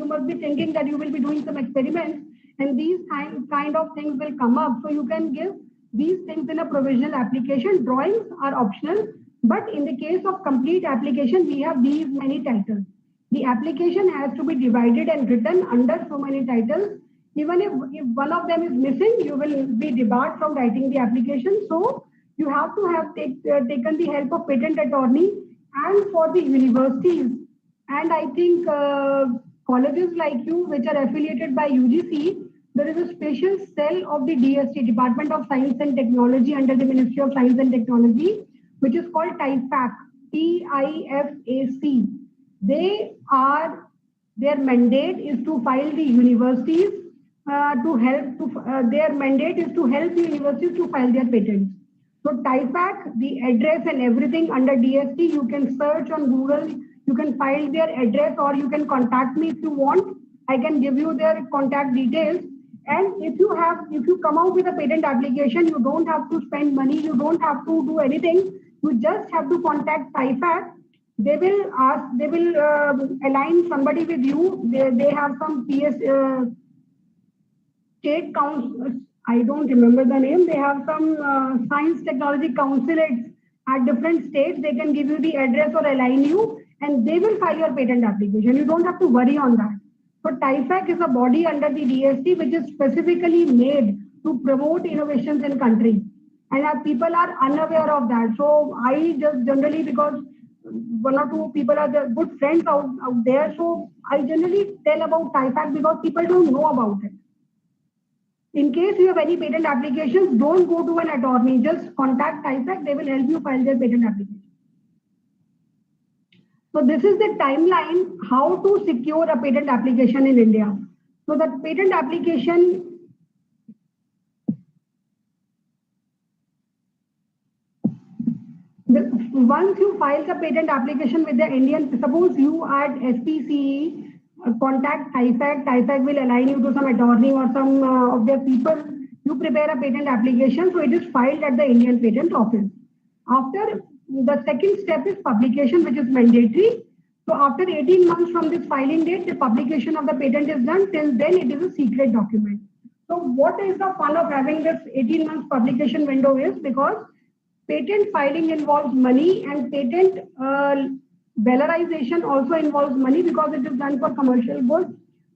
[SPEAKER 2] must be thinking that you will be doing some experiments, and these kind of things will come up. So you can give these things in a provisional application. Drawings are optional, but in the case of complete application, we have these many titles. The application has to be divided and written under so many titles. Even if one of them is missing, you will be debarred from writing the application. So you have to have taken the help of patent attorney. And for the universities, and I think colleges like you, which are affiliated by UGC, there is a special cell of the DST, Department of Science and Technology, under the Ministry of Science and Technology, which is called TIFAC, TIFAC. Their mandate is to file the universities their mandate is to help the universities to file their patents. So TIFAC, the address and everything under DST, you can search on Google, you can file their address, or you can contact me if you want. I can give you their contact details. And if you come out with a patent application, you don't have to spend money, you don't have to do anything. You just have to contact TIFAC. They will align somebody with you. They have some state council, I don't remember the name. They have some science technology consulates at different states. They can give you the address or align you, and they will file your patent application. You don't have to worry on that. So TIFAC is a body under the DST which is specifically made to promote innovations in country. And people are unaware of that. So I just generally, because one or two people are the good friends out there, so I generally tell about TIFAC because people don't know about it. In case you have any patent applications, don't go to an attorney. Just contact TIFAC. They will help you file their patent application. So this is the timeline how to secure a patent application in India. So the patent application once you file the patent application with the Indian, suppose you at SPCE contact TIFAC, TIFAC will align you to some attorney or some of their people. You prepare a patent application, so it is filed at the Indian Patent Office. After the second step is publication, which is mandatory. So after 18 months from this filing date, the publication of the patent is done. Till then, it is a secret document. So what is the fun of having this 18 months publication window is because patent filing involves money and patent valorization also involves money because it is done for commercial goods.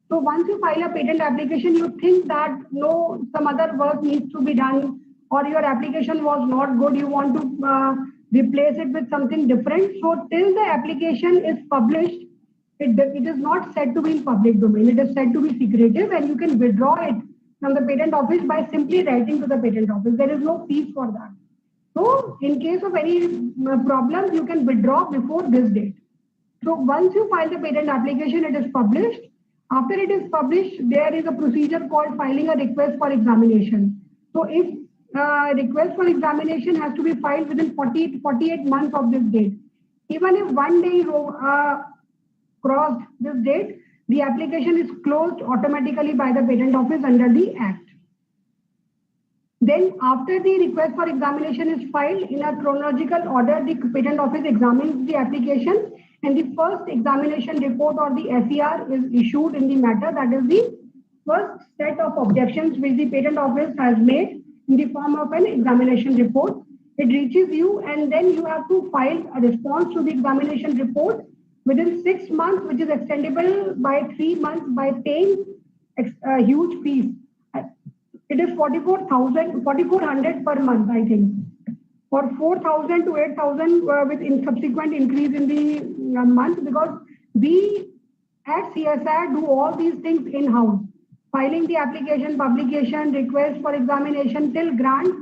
[SPEAKER 2] So once you file a patent application, you think that no, some other work needs to be done or your application was not good, you want to replace it with something different. So till the application is published, it is not said to be in public domain. It is said to be secretive and you can withdraw it from the patent office by simply writing to the patent office. There is no fees for that. So in case of any problems, you can withdraw before this date. So once you file the patent application, it is published. After it is published, there is a procedure called filing a request for examination. So if request for examination has to be filed within 48 months of this date. Even if one day crossed this date, the application is closed automatically by the patent office under the Act. Then after the request for examination is filed in a chronological order, the patent office examines the application and the first examination report or the SER is issued in the matter. That is the first set of objections which the patent office has made in the form of an examination report. It reaches you and then you have to file a response to the examination report within 6 months, which is extendable by 3 months by paying a huge fees. It is 4,400 per month, I think, or 4,000 to 8,000 with subsequent increase in the month, because we at CSIR do all these things in-house, filing the application, publication, request for examination till grant.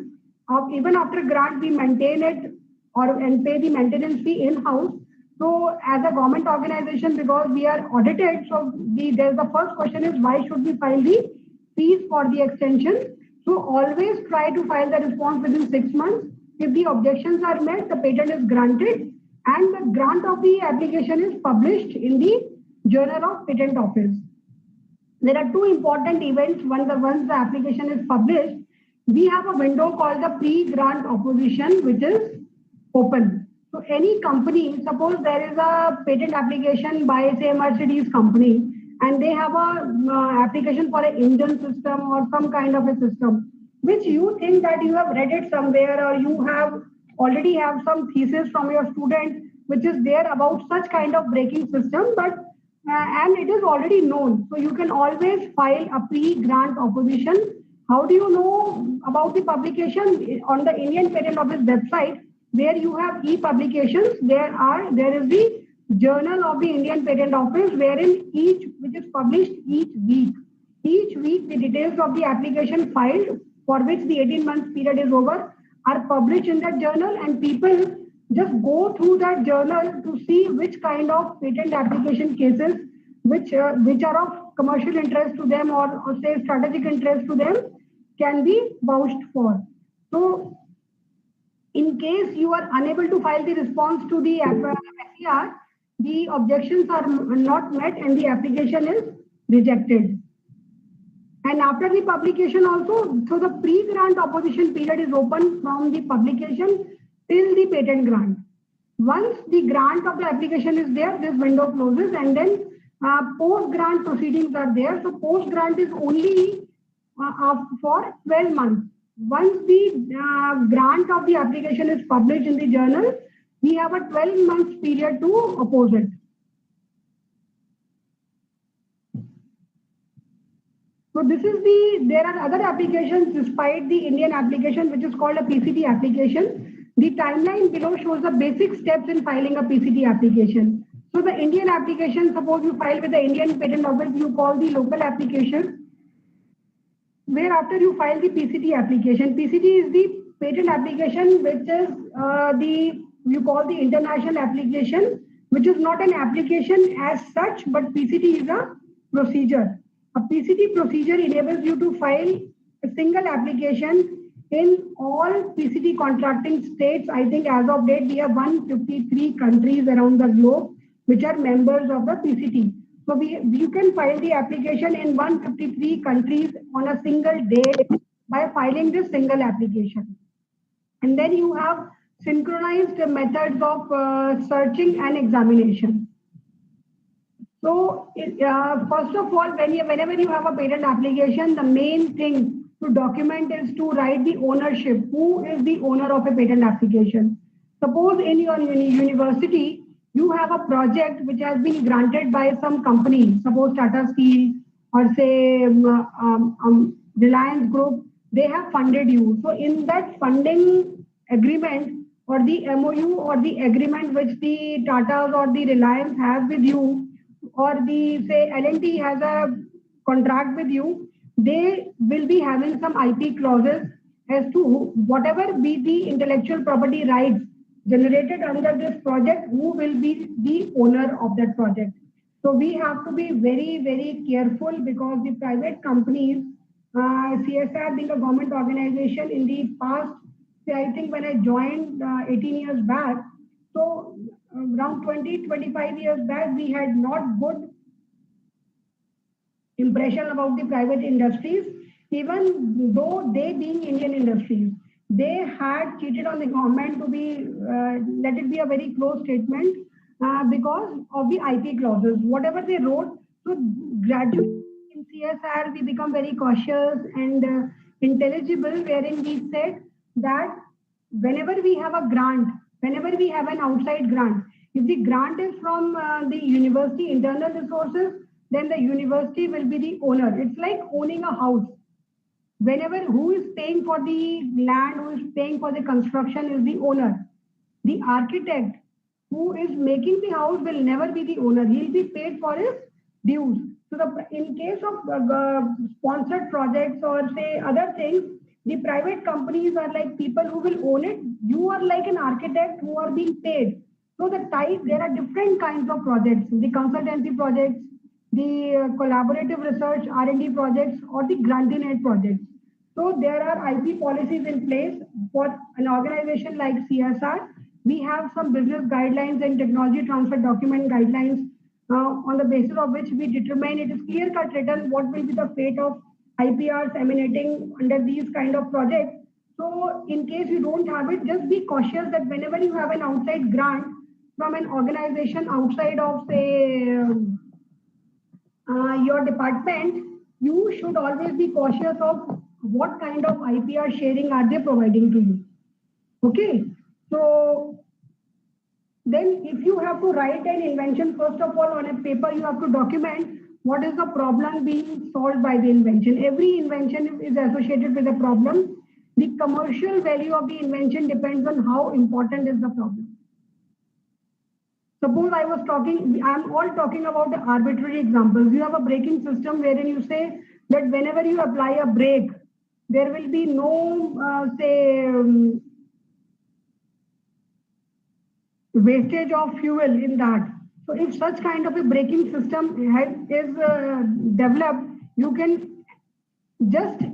[SPEAKER 2] Even after grant, we maintain it and pay the maintenance fee in-house. So as a government organization, because we are audited, so the first question is why should we file the fees for the extension? So always try to file the response within 6 months. If the objections are met, the patent is granted and the grant of the application is published in the Journal of Patent Office. There are two important events. Once the application is published, we have a window called the pre-grant opposition, which is open. So any company, suppose there is a patent application by, say, Mercedes company, and they have a application for an engine system or some kind of a system, which you think that you have read it somewhere or you have already have some thesis from your student, which is there about such kind of braking system, but and it is already known. So you can always file a pre-grant opposition. How do you know about the publication? On the Indian Patent Office website, where you have e-publications, there is the Journal of the Indian Patent Office, wherein which is published each week. Each week, the details of the application filed, for which the 18 months period is over, are published in that journal, and people just go through that journal to see which kind of patent application cases, which are of commercial interest to them or say strategic interest to them, can be vouched for. So in case you are unable to file the response to the SER, the objections are not met and the application is rejected. And after the publication also, so the pre-grant opposition period is open from the publication till the patent grant. Once the grant of the application is there, this window closes, and then post-grant proceedings are there. So post-grant is only for 12 months. Once the grant of the application is published in the journal, we have a 12 months period to oppose it. So this is there are other applications despite the Indian application, which is called a PCT application. The timeline below shows the basic steps in filing a PCT application. So the Indian application, suppose you file with the Indian Patent Office, you call the local application, where after you file the PCT application. PCT is the patent application, which is you call the international application, which is not an application as such, but PCT is a procedure. A PCT procedure enables you to file a single application in all PCT contracting states. I think as of date, we have 153 countries around the globe which are members of the PCT. So you can file the application in 153 countries on a single day by filing this single application. And then you have synchronized methods of searching and examination. So first of all, whenever you have a patent application, the main thing to document is to write the ownership. Who is the owner of a patent application? Suppose in your university, you have a project which has been granted by some company, suppose Tata Steel or say Reliance Group, they have funded you. So in that funding agreement or the MOU or the agreement which the Tatas or the Reliance has with you, or the say L&T has a contract with you, they will be having some IP clauses as to whatever be the intellectual property rights generated under this project, who will be the owner of that project. So we have to be very, very careful, because the private companies, CSIR being a government organization in the past, say I think when I joined 18 years back, so around 20-25 years back, we had not good impression about the private industries, even though they being Indian industries. They had cheated on the government, to be, let it be a very close statement, because of the IP clauses, whatever they wrote. So gradually in CSIR, we become very cautious and intelligible, wherein we said that whenever we have a grant, whenever we have an outside grant, if the grant is from the university internal resources, then the university will be the owner. It's like owning a house. Whenever who is paying for the land, who is paying for the construction is the owner. The architect who is making the house will never be the owner. He'll be paid for his dues. So in case of sponsored projects or say other things, the private companies are like people who will own it. You are like an architect who are being paid. So there are different kinds of projects, the consultancy projects, the collaborative research, R&D projects, or the grant-in-aid projects. So there are IP policies in place for an organization like CSR. We have some business guidelines and technology transfer document guidelines on the basis of which we determine it is clear-cut written what will be the fate of IPRs emanating under these kind of projects. So in case you don't have it, just be cautious that whenever you have an outside grant from an organization outside of say your department, you should always be cautious of what kind of IPR sharing are they providing to you. Okay, so then if you have to write an invention, first of all on a paper, you have to document what is the problem being solved by the invention. Every invention is associated with a problem. The commercial value of the invention depends on how important is the problem. Suppose I'm all talking about the arbitrary examples. You have a braking system wherein you say that whenever you apply a brake, there will be no, wastage of fuel in that. So if such kind of a braking system is developed, you can just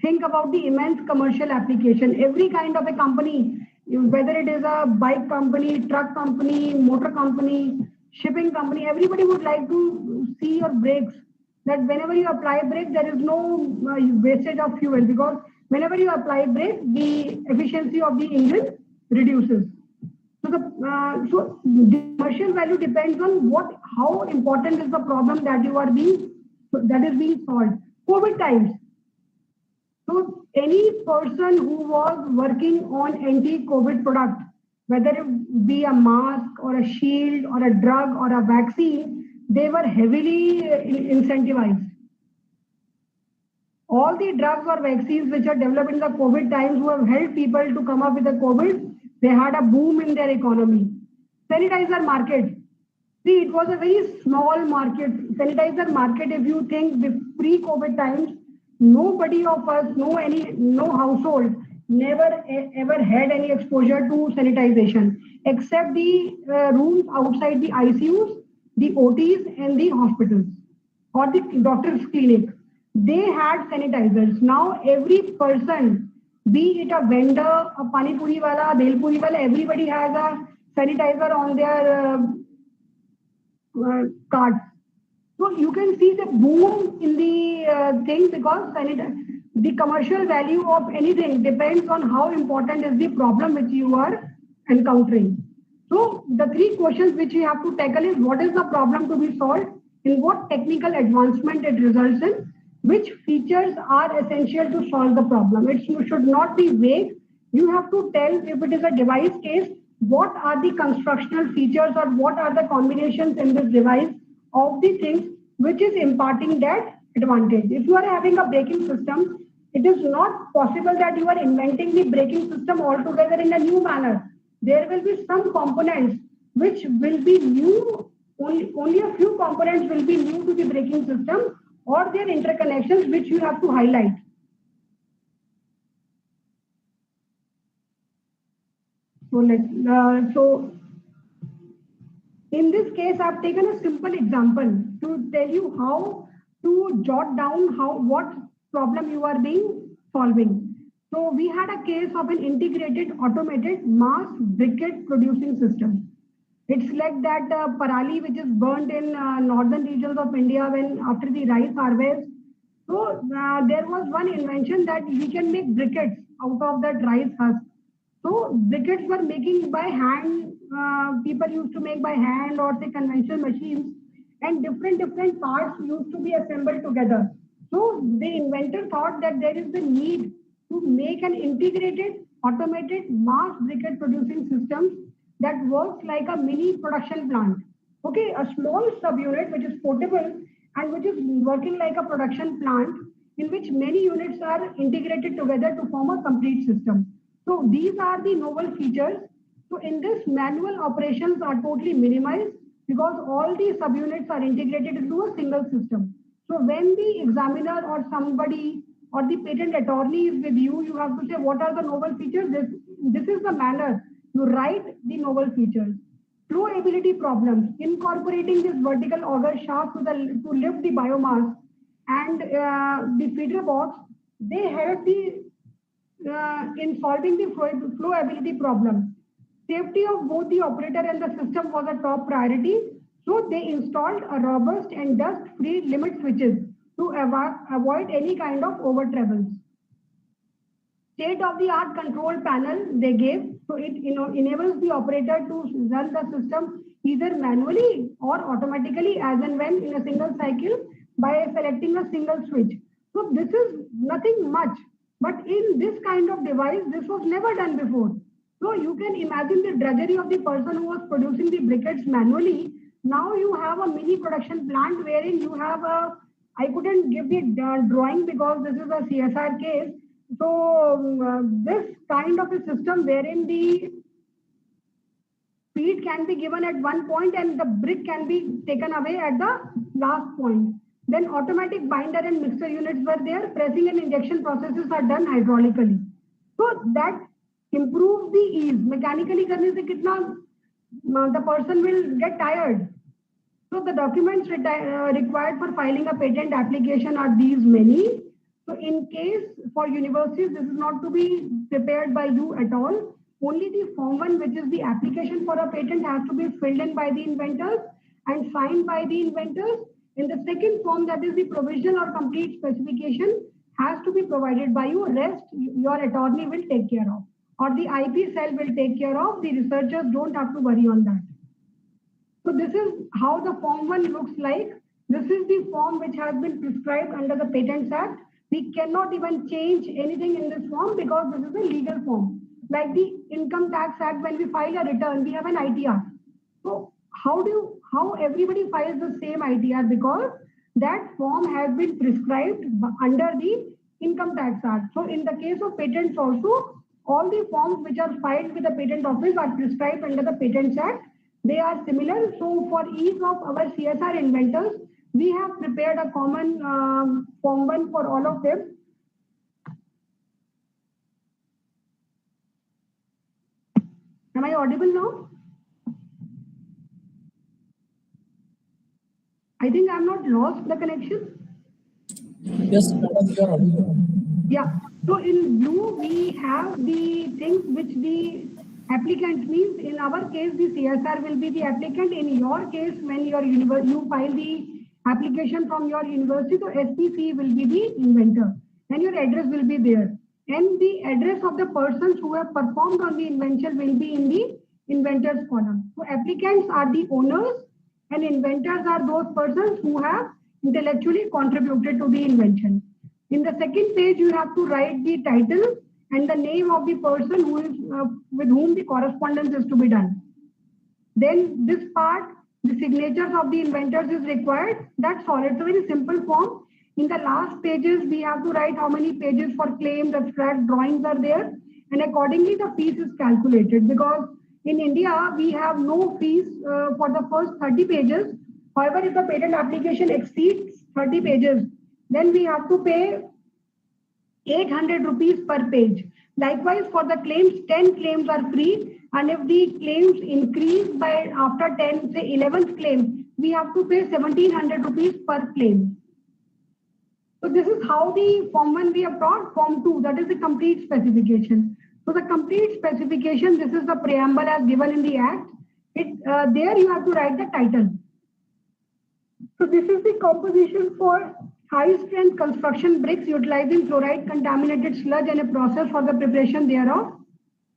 [SPEAKER 2] think about the immense commercial application. Every kind of a company, whether it is a bike company, truck company, motor company, shipping company, everybody would like to see your brakes. That whenever you apply brake, there is no wastage of fuel, because whenever you apply brake, the efficiency of the engine reduces. So the commercial value depends on how important is the problem that is being solved. COVID times. So any person who was working on anti-COVID product, whether it be a mask or a shield or a drug or a vaccine, they were heavily incentivized. All the drugs or vaccines which are developed in the COVID times who have helped people to come up with the COVID, they had a boom in their economy. Sanitizer market. See, it was a very small market. Sanitizer market, if you think pre-COVID times, nobody of us, no household, never ever had any exposure to sanitization, except the rooms outside the ICUs, the OTs, and the hospitals or the doctor's clinic. They had sanitizers. Now every person, be it a vendor, a pani puri wala, bel puri wala, everybody has a sanitizer on their cards. So you can see the boom in the thing because the commercial value of anything depends on how important is the problem which you are encountering. So the three questions which we have to tackle is what is the problem to be solved, in what technical advancement it results in, which features are essential to solve the problem. It should not be vague. You have to tell if it is a device case, what are the constructional features or what are the combinations in this device of the things which is imparting that advantage. If you are having a braking system, it is not possible that you are inventing the braking system altogether in a new manner. There will be some components which will be new, only a few components will be new to the braking system or their interconnections which you have to highlight. So in this case, I've taken a simple example to tell you how to jot down what problem you are being solving. So we had a case of an integrated automated mass briquette producing system. It's like that parali which is burnt in northern regions of India when after the rice harvest. So there was one invention that we can make briquettes out of that rice husk. So briquettes were making by hand. People used to make by hand or say conventional machines, and different parts used to be assembled together. So the inventor thought that there is the need to make an integrated automated mass briquette producing system that works like a mini production plant. Okay, a small subunit which is portable and which is working like a production plant in which many units are integrated together to form a complete system. So these are the novel features. So in this, manual operations are totally minimized because all the subunits are integrated into a single system. So when the examiner or somebody or the patent attorney is with you, you have to say what are the novel features. This is the manner you write the novel features. Flowability problems, incorporating this vertical auger shaft to lift the biomass and the feeder box, they help in solving the flowability problem. Safety of both the operator and the system was a top priority. So they installed a robust and dust-free limit switches to avoid any kind of over travels. State-of-the-art control panel they gave, so it enables the operator to run the system either manually or automatically as and when in a single cycle by selecting a single switch. So this is nothing much, but in this kind of device, this was never done before. So you can imagine the drudgery of the person who was producing the briquettes manually. Now you have a mini production plant wherein you have I couldn't give the drawing because this is a CSIR case. So this kind of a system wherein the feed can be given at one point and the brick can be taken away at the last point. Then automatic binder and mixer units were there. Pressing and injection processes are done hydraulically. So that improves the ease. Mechanically करने से कितना the person will get tired. So the documents required for filing a patent application are these many. So in case for universities, this is not to be prepared by you at all. Only the form 1, which is the application for a patent, has to be filled in by the inventors and signed by the inventors. In the second form, that is the provisional or complete specification, has to be provided by you. Rest, your attorney will take care of. Or the IP cell will take care of. The researchers don't have to worry on that. So this is how the form 1 looks like. This is the form which has been prescribed under the Patents Act. We cannot even change anything in this form because this is a legal form. Like the Income Tax Act, when we file a return, we have an ITR. So how everybody files the same ITR? Because that form has been prescribed under the Income Tax Act. So in the case of patents also, all the forms which are filed with the Patent Office are prescribed under the Patents Act. They are similar. So for ease of our CSR inventors, we have prepared a common form 1 for all of them. Am I audible now? I think I'm not lost the connection.
[SPEAKER 3] Yes, madam, you are audible.
[SPEAKER 2] Yeah. So in blue, we have the things which the applicant means. In our case, the CSR will be the applicant. In your case, when you file the application from your university, so SPC will be the inventor, and your address will be there. And the address of the persons who have performed on the invention will be in the inventors column. So applicants are the owners, and inventors are those persons who have intellectually contributed to the invention. In the second page, you have to write the title and the name of the person who is with whom the correspondence is to be done. Then this part, the signatures of the inventors is required. That's all. It's a very simple form. In the last pages, we have to write how many pages for claims, abstract, drawings are there. And accordingly, the fees is calculated because in India, we have no fees for the first 30 pages. However, if the patent application exceeds 30 pages, then we have to pay 800 rupees per page. Likewise, for the claims, 10 claims are free. And if the claims increase by after 10, say 11th claim, we have to pay 1700 rupees per claim. So this is how the form 1 we have brought. Form 2, that is the complete specification. So the complete specification, this is the preamble as given in the act. There you have to write the title. So this is the composition for high-strength construction bricks utilizing fluoride-contaminated sludge and a process for the preparation thereof.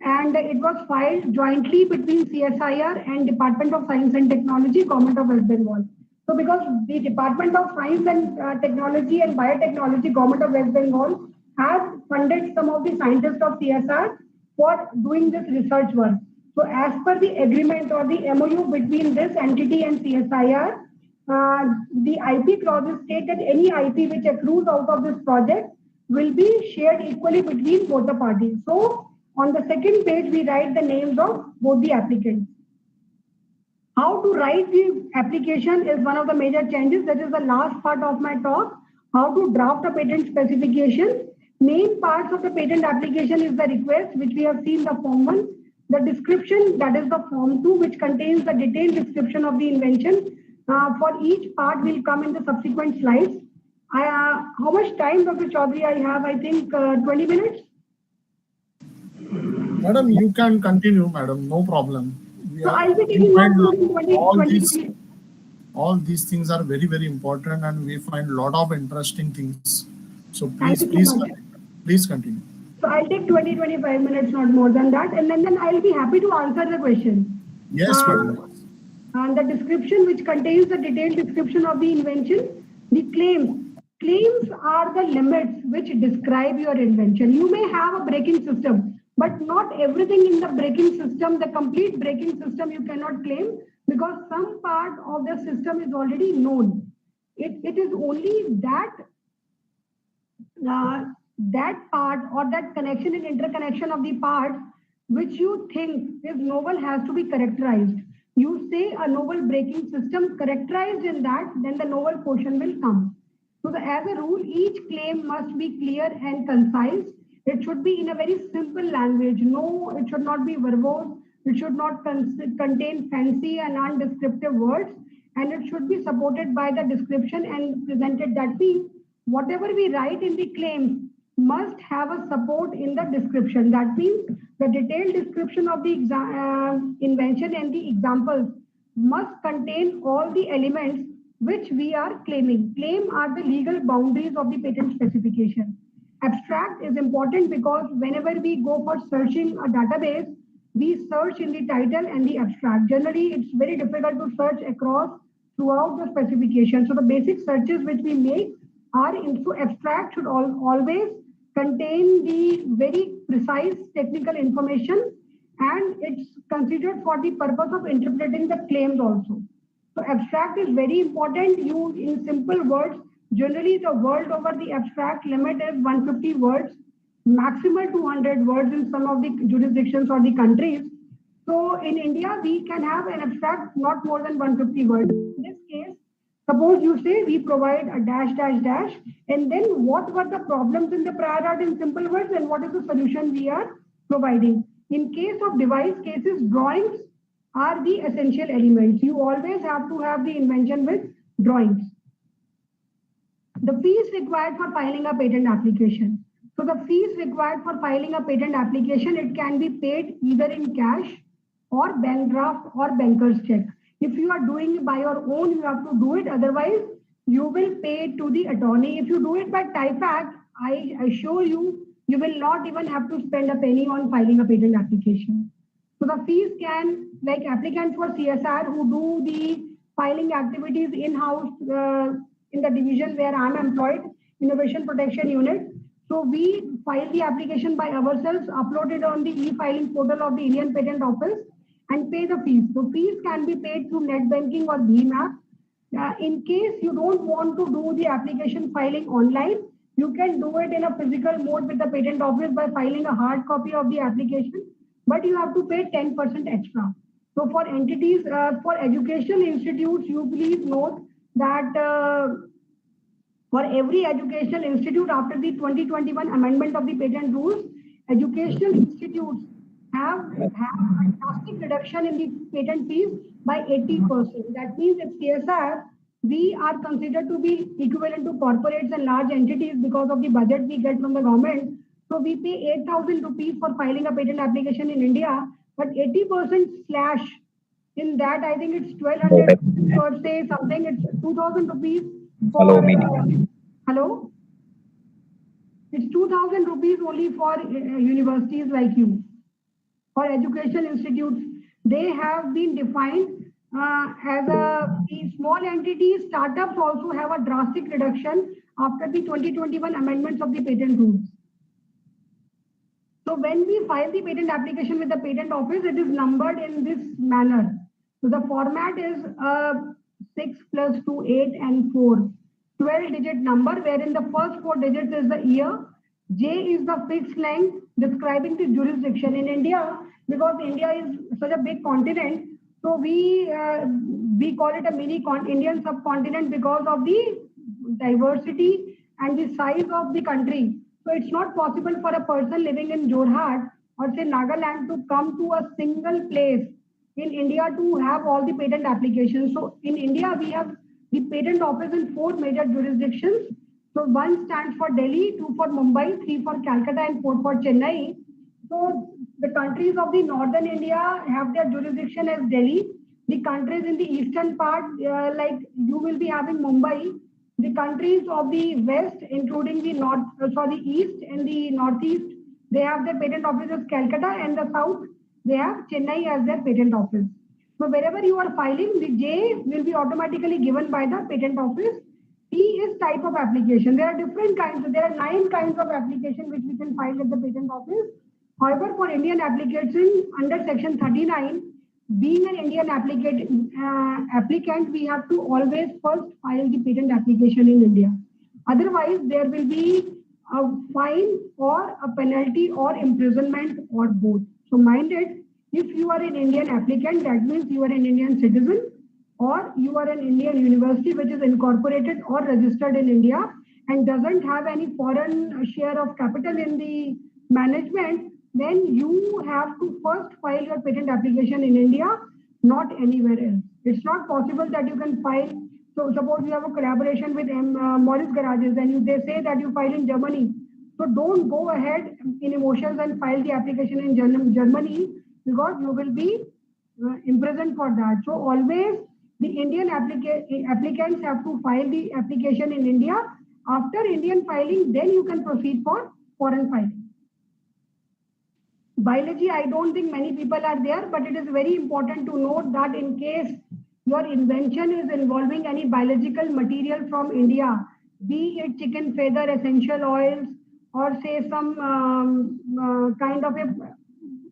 [SPEAKER 2] And it was filed jointly between CSIR and Department of Science and Technology, Government of West Bengal. So because the Department of Science and Technology and Biotechnology, Government of West Bengal, has funded some of the scientists of CSR for doing this research work. So as per the agreement or the MOU between this entity and CSIR, the IP clauses state that any IP which accrues out of this project will be shared equally between both the parties. So on the second page, we write the names of both the applicants. How to write the application is one of the major changes. That is the last part of my talk. How to draft a patent specification. Main parts of the patent application is the request, which we have seen the form 1. The description, that is the form 2, which contains the detailed description of the invention. For each part will come in the subsequent slides. How much time, Dr. Chaudhary, I have? I think 20 minutes.
[SPEAKER 4] Madam, you can continue, madam. No problem.
[SPEAKER 2] So I'll be taking
[SPEAKER 4] all these things are very, very important, and we find a lot of interesting things. So please continue.
[SPEAKER 2] So I'll take 20-25 minutes, not more than that, and then I'll be happy to answer the question.
[SPEAKER 4] Yes, madam.
[SPEAKER 2] And the description, which contains the detailed description of the invention, the claims. Claims are the limits which describe your invention. You may have a braking system, but not everything in the braking system, the complete braking system, you cannot claim because some part of the system is already known. It is only that part or that connection and interconnection of the parts which you think is novel has to be characterized. You say a novel braking system characterized in that, then the novel portion will come. So as a rule, each claim must be clear and concise. It should be in a very simple language. No, it should not be verbose. It should not contain fancy and undescriptive words. And it should be supported by the description and presented. That means whatever we write in the claims must have a support in the description. That means the detailed description of the invention and the examples must contain all the elements which we are claiming. Claim are the legal boundaries of the patent specification. Abstract is important because whenever we go for searching a database, we search in the title and the abstract. Generally, it's very difficult to search across throughout the specification. So the basic searches which we make are into abstract should always contain the very precise technical information, and it's considered for the purpose of interpreting the claims also. So abstract is very important. You, in simple words, Generally, the word over the abstract limit is 150 words, maximal 200 words in some of the jurisdictions or the countries. So in India, we can have an abstract not more than 150 words. In this case, suppose you say we provide a dash, dash, dash, and then what were the problems in the prior art in simple words and what is the solution we are providing. In case of device cases, drawings are the essential elements. You always have to have the invention with drawings. The fees required for filing a patent application. So the fees required for filing a patent application, it can be paid either in cash or bank draft or banker's check. If you are doing it by your own, you have to do it. Otherwise, you will pay to the attorney. If you do it by type act, I assure you, you will not even have to spend a penny on filing a patent application. So the fees can, like applicants for CSIR who do the filing activities in-house in the division where I'm employed, Innovation Protection Unit. So we file the application by ourselves, upload it on the e-filing portal of the Indian Patent Office and pay the fees. So fees can be paid through net banking or BHIM app. In case you don't want to do the application filing online, you can do it in a physical mode with the patent office by filing a hard copy of the application, but you have to pay 10% extra. So for entities, for educational institutes, you please note that for every educational institute after the 2021 amendment of the patent rules, educational institutes have a drastic reduction in the patent fees by 80%. That means if CSIR, we are considered to be equivalent to corporates and large entities because of the budget we get from the government. So we pay 8,000 rupees for filing a patent application in India, but 80% slash in that, I think it's 1,200 or say something, it's 2,000 rupees for, hello? It's 2,000 rupees only for universities like you. For educational institutes, they have been defined as the small entities, startups also have a drastic reduction after the 2021 amendments of the patent rules. So when we file the patent application with the patent office, it is numbered in this manner. So the format is 6 plus 2, 8 and 4, 12-digit number, wherein the first 4 digits is the year. J is the fixed length describing the jurisdiction in India, because India is such a big continent. So we call it a mini Indian subcontinent because of the diversity and the size of the country. So it's not possible for a person living in Jorhat or say Nagaland to come to a single place in India to have all the patent applications. So in India, we have the patent office in 4 major jurisdictions. So 1 stands for Delhi, 2 for Mumbai, 3 for Calcutta and 4 for Chennai. So the countries of the northern India have their jurisdiction as Delhi. The countries in the eastern part, like you will be having Mumbai. The countries of the west, including the east and the northeast, they have their patent office as Calcutta, and the south, they have Chennai as their patent office. So wherever you are filing, the J will be automatically given by the patent office. P is type of application. There are different kinds. There are 9 kinds of application which we can file at the patent office. However, for Indian application under section 39, being an Indian applicant, we have to always first file the patent application in India. Otherwise, there will be a fine or a penalty or imprisonment or both. So mind it, if you are an Indian applicant, that means you are an Indian citizen, or you are an Indian university which is incorporated or registered in India and doesn't have any foreign share of capital in the management, then you have to first file your patent application in India, not anywhere else. It's not possible that you can file. So suppose you have a collaboration with Morris Garages and they say that you file in Germany. So don't go ahead in emotions and file the application in Germany, because you will be imprisoned for that. So always the Indian applicants have to file the application in India. After Indian filing, then you can proceed for foreign filing. Biology, I don't think many people are there, but it is very important to note that in case your invention is involving any biological material from India, be it chicken feather, essential oils, or say some kind of a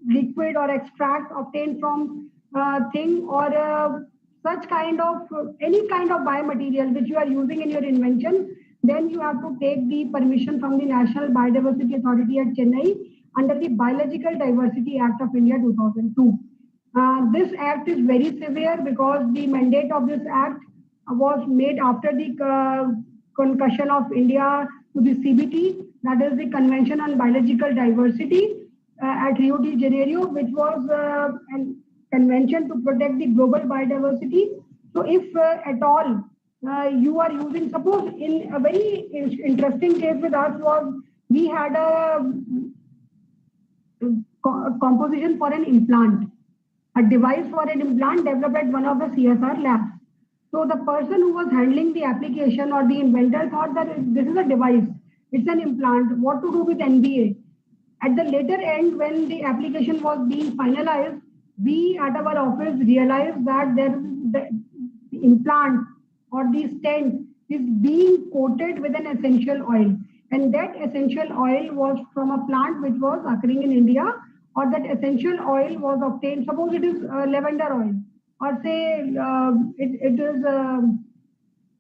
[SPEAKER 2] liquid or extract obtained from thing, or such kind of any kind of biomaterial which you are using in your invention, Then you have to take the permission from the National Biodiversity Authority at Chennai under the Biological Diversity Act of India 2002. This act is very severe because the mandate of this act was made after the concussion of India to the CBT, that is the Convention on Biological Diversity at Rio de Janeiro, which was a convention to protect the global biodiversity. So if at all you are using, suppose in a very interesting case with us was, we had a composition for an implant, a device for an implant developed at one of the CSIR labs. So the person who was handling the application or the inventor thought that this is a device, it's an implant, what to do with NBA? At the later end, when the application was being finalized, we at our office realized that the implant or the stent is being coated with an essential oil. And that essential oil was from a plant which was occurring in India, or that essential oil was obtained, suppose it is lavender oil, or say it is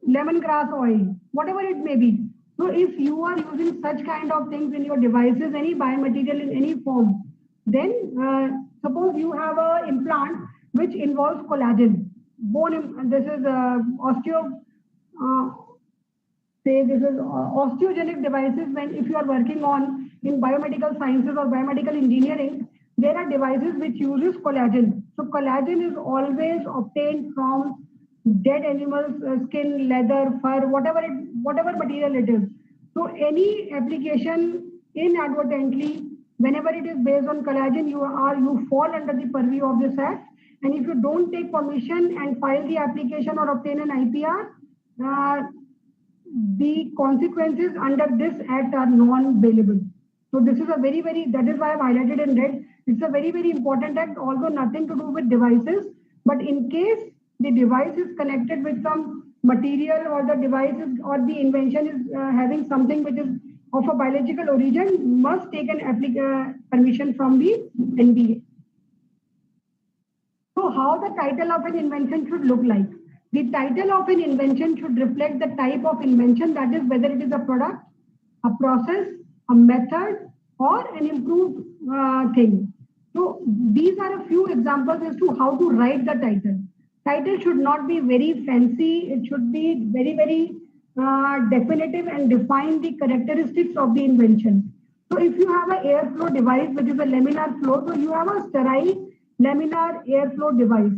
[SPEAKER 2] lemongrass oil, whatever it may be. So if you are using such kind of things in your devices, any biomaterial in any form, then suppose you have an implant which involves collagen, this is osteogenic devices. When if you are working on in biomedical sciences or biomedical engineering, there are devices which uses collagen. So collagen is always obtained from dead animals, skin, leather, fur, whatever material it is. So any application inadvertently, whenever it is based on collagen, you fall under the purview of this act. And if you don't take permission and file the application or obtain an IPR, the consequences under this act are non-bailable. So this is a very, that is why I've highlighted in red. It's a very, very important act, although nothing to do with devices. But in case the device is connected with some material, or the device is, or the invention is having something which is of a biological origin, must take an permission from the NBA. So how the title of an invention should look like? The title of an invention should reflect the type of invention, that is whether it is a product, a process, a method, or an improved thing. So these are a few examples as to how to write the title. Title should not be very fancy. It should be very, very definitive and define the characteristics of the invention. So if you have an airflow device, which is a laminar flow, so you have a sterile laminar airflow device.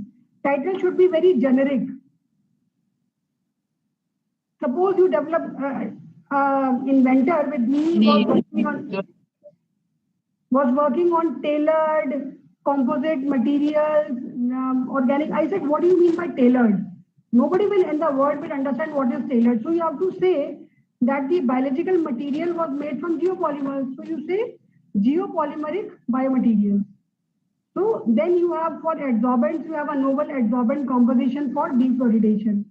[SPEAKER 2] Title should be very generic. Suppose you develop inventor with me was working on tailored composite materials, organic. I said, what do you mean by tailored? Nobody will in the world will understand what is tailored. So you have to say that the biological material was made from geopolymers. So you say geopolymeric biomaterials. So then you have for adsorbents, you have a novel adsorbent composition for defluoridation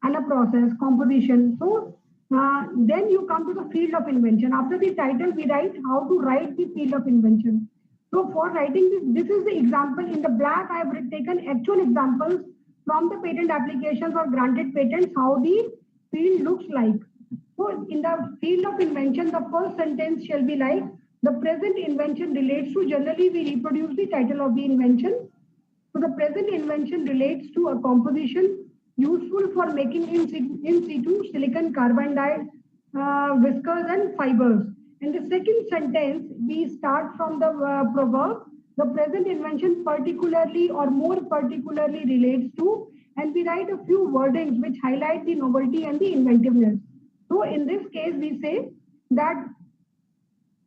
[SPEAKER 2] and a process composition. So then you come to the field of invention. After the title, we write how to write the field of invention. So for writing this is the example. In the black, I have taken actual examples from the patent applications or granted patents, how the field looks like. So in the field of invention, the first sentence shall be like, the present invention relates to, generally we reproduce the title of the invention. So the present invention relates to a composition useful for making in situ silicon carbon whiskers and fibers. In the second sentence, we start from the proverb, the present invention particularly or more particularly relates to, and we write a few wordings which highlight the novelty and the inventiveness. So in this case, we say that,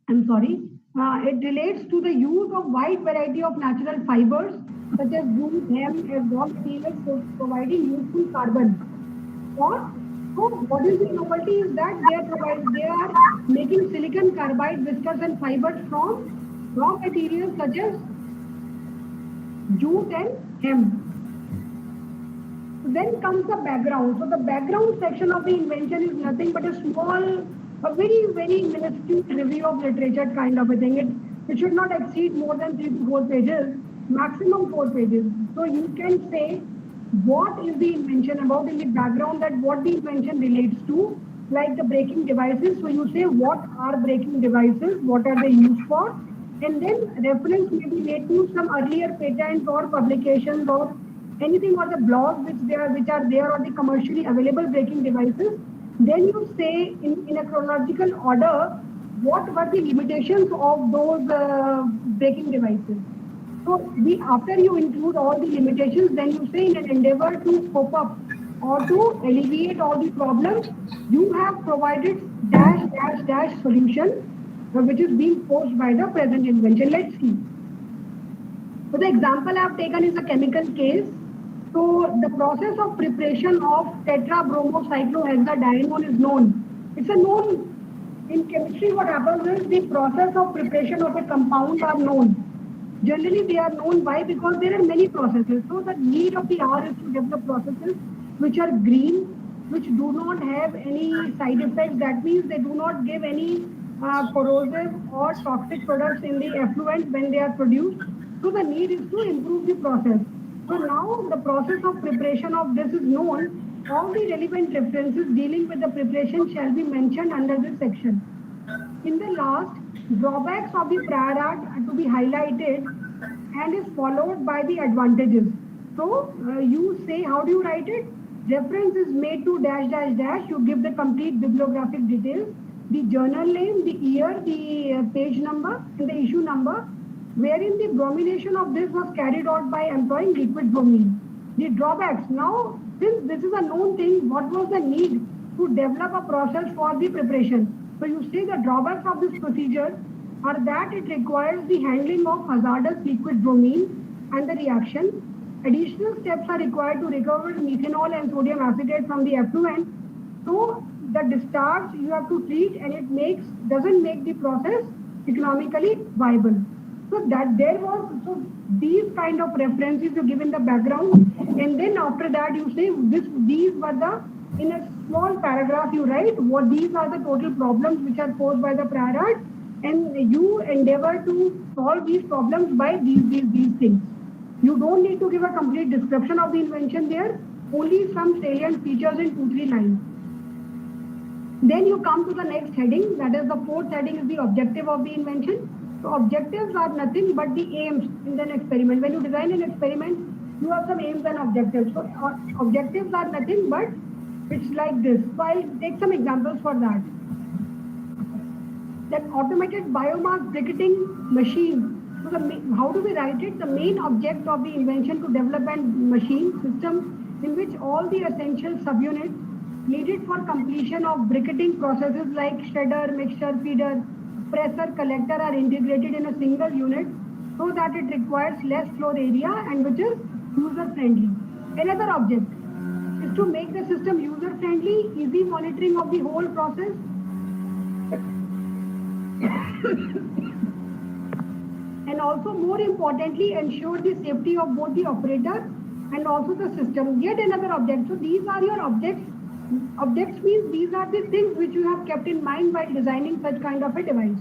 [SPEAKER 2] it relates to the use of wide variety of natural fibers such as jute, hemp, as raw materials for providing useful carbon. Or, so what is the novelty is that they are making silicon carbide whiskers and fibers from raw materials such as jute and hemp. Then comes the background. So the background section of the invention is nothing but a small, a very, very minuscule review of literature kind of a thing. It should not exceed more than 3 to 4 pages, maximum 4 pages. So you can say what is the invention about in the background, that what the invention relates to, like the braking devices. So you say what are braking devices, what are they used for, and then reference may be made to some earlier patents or publications or anything or the blogs which are there or the commercially available braking devices. Then you say in a chronological order what were the limitations of those braking devices. So after you include all the limitations, then you say in an endeavor to cope up or to alleviate all the problems, you have provided dash dash dash solution, which is being posed by the present invention. Let's see. So the example I have taken is a chemical case. So the process of preparation of tetrabromocyclohexadienone is known. It's a known. In chemistry, what happens is the process of preparation of a compound are known. Generally, they are known why? Because there are many processes. So the need of the hour is to develop processes which are green, which do not have any side effects. That means they do not give any corrosive or toxic products in the effluent when they are produced. So the need is to improve the process. So now the process of preparation of this is known. All the relevant references dealing with the preparation shall be mentioned under this section. In the last, drawbacks of the prior art are to be highlighted and is followed by the advantages. So you say, how do you write it? Reference is made to dash dash dash. You give the complete bibliographic details, the journal name, the year, the page number, and the issue number, wherein the bromination of this was carried out by employing liquid bromine. The drawbacks. Now, since this is a known thing, what was the need to develop a process for the preparation? So you say the drawbacks of this procedure are that it requires the handling of hazardous liquid bromine and the reaction. Additional steps are required to recover methanol and sodium acetate from the effluent. So the discharge you have to treat, and it doesn't make the process economically viable. So that there was, so these kind of references you give in the background, and then after that you say these were the, in a small paragraph you write what these are the total problems which are posed by the prior art, and you endeavor to solve these problems by these things. You don't need to give a complete description of the invention there, only some salient features in 2-3 lines. Then you come to the next heading, that is the fourth heading is the objective of the invention. So objectives are nothing but the aims in an experiment. When you design an experiment, you have some aims and objectives. So objectives are nothing but it's like this. So I'll take some examples for that. That automated biomass briquetting machine. So how do we write it? The main object of the invention to develop a machine system in which all the essential subunits needed for completion of briquetting processes like shredder, mixture, feeder, presser, collector are integrated in a single unit so that it requires less floor area and which is user friendly. Another object is to make the system user friendly, easy monitoring of the whole process, and also more importantly ensure the safety of both the operator and also the system. Yet another object. So these are your objects. Objects means these are the things which you have kept in mind while designing such kind of a device.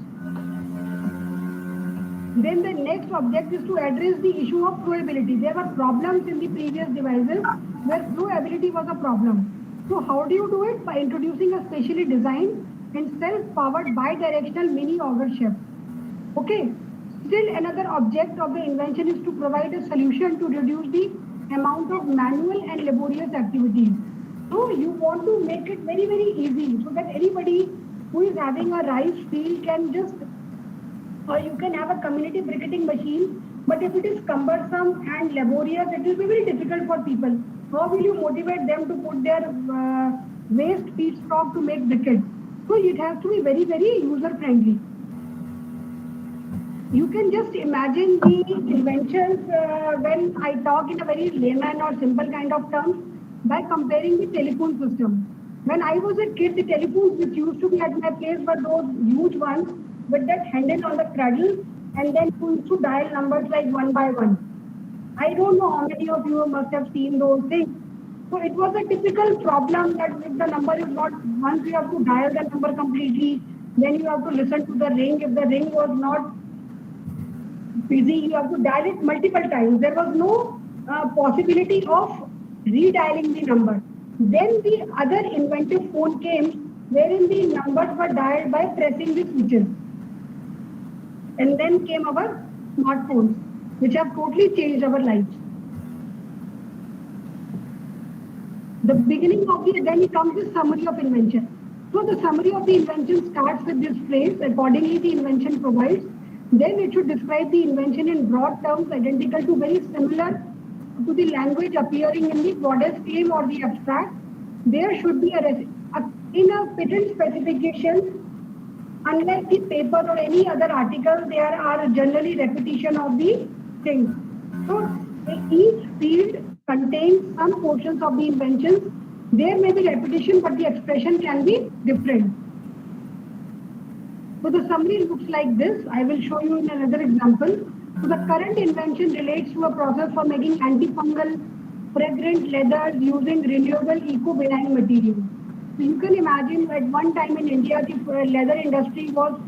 [SPEAKER 2] Then the next object is to address the issue of flowability. There were problems in the previous devices where flowability was a problem. So how do you do it? By introducing a specially designed and self-powered bidirectional mini auger shaft. Okay. Still another object of the invention is to provide a solution to reduce the amount of manual and laborious activities. So you want to make it very, very easy so that anybody who is having a rice field can just, or you can have a community briquetting machine, but if it is cumbersome and laborious, it will be very difficult for people. How will you motivate them to put their waste feedstock to make briquettes? So it has to be very, very user friendly. You can just imagine the inventions when I talk in a very layman or simple kind of terms by comparing the telephone system. When I was a kid, the telephones which used to be at my place were those huge ones with that handle on the cradle, and then you used to dial numbers like one by one. I don't know how many of you must have seen those things. So it was a typical problem that if the number is not, once you have to dial the number completely, then you have to listen to the ring. If the ring was not busy, you have to dial it multiple times. There was no possibility of redialing the number. Then the other inventive phone came wherein the numbers were dialed by pressing the switches. And then came our smartphones, which have totally changed our lives. The beginning of then comes the summary of invention. So the summary of the invention starts with this phrase, accordingly the invention provides. Then it should describe the invention in broad terms identical to very similar to the language appearing in the broadest claim or the abstract. There should be in a patent specification, unlike the paper or any other article, there are generally repetition of the things. So each field contains some portions of the inventions. There may be repetition, but the expression can be different. So the summary looks like this. I will show you in another example. So the current invention relates to a process for making antifungal fragrant leathers using renewable eco-benign materials. So you can imagine at one time in India, the leather industry was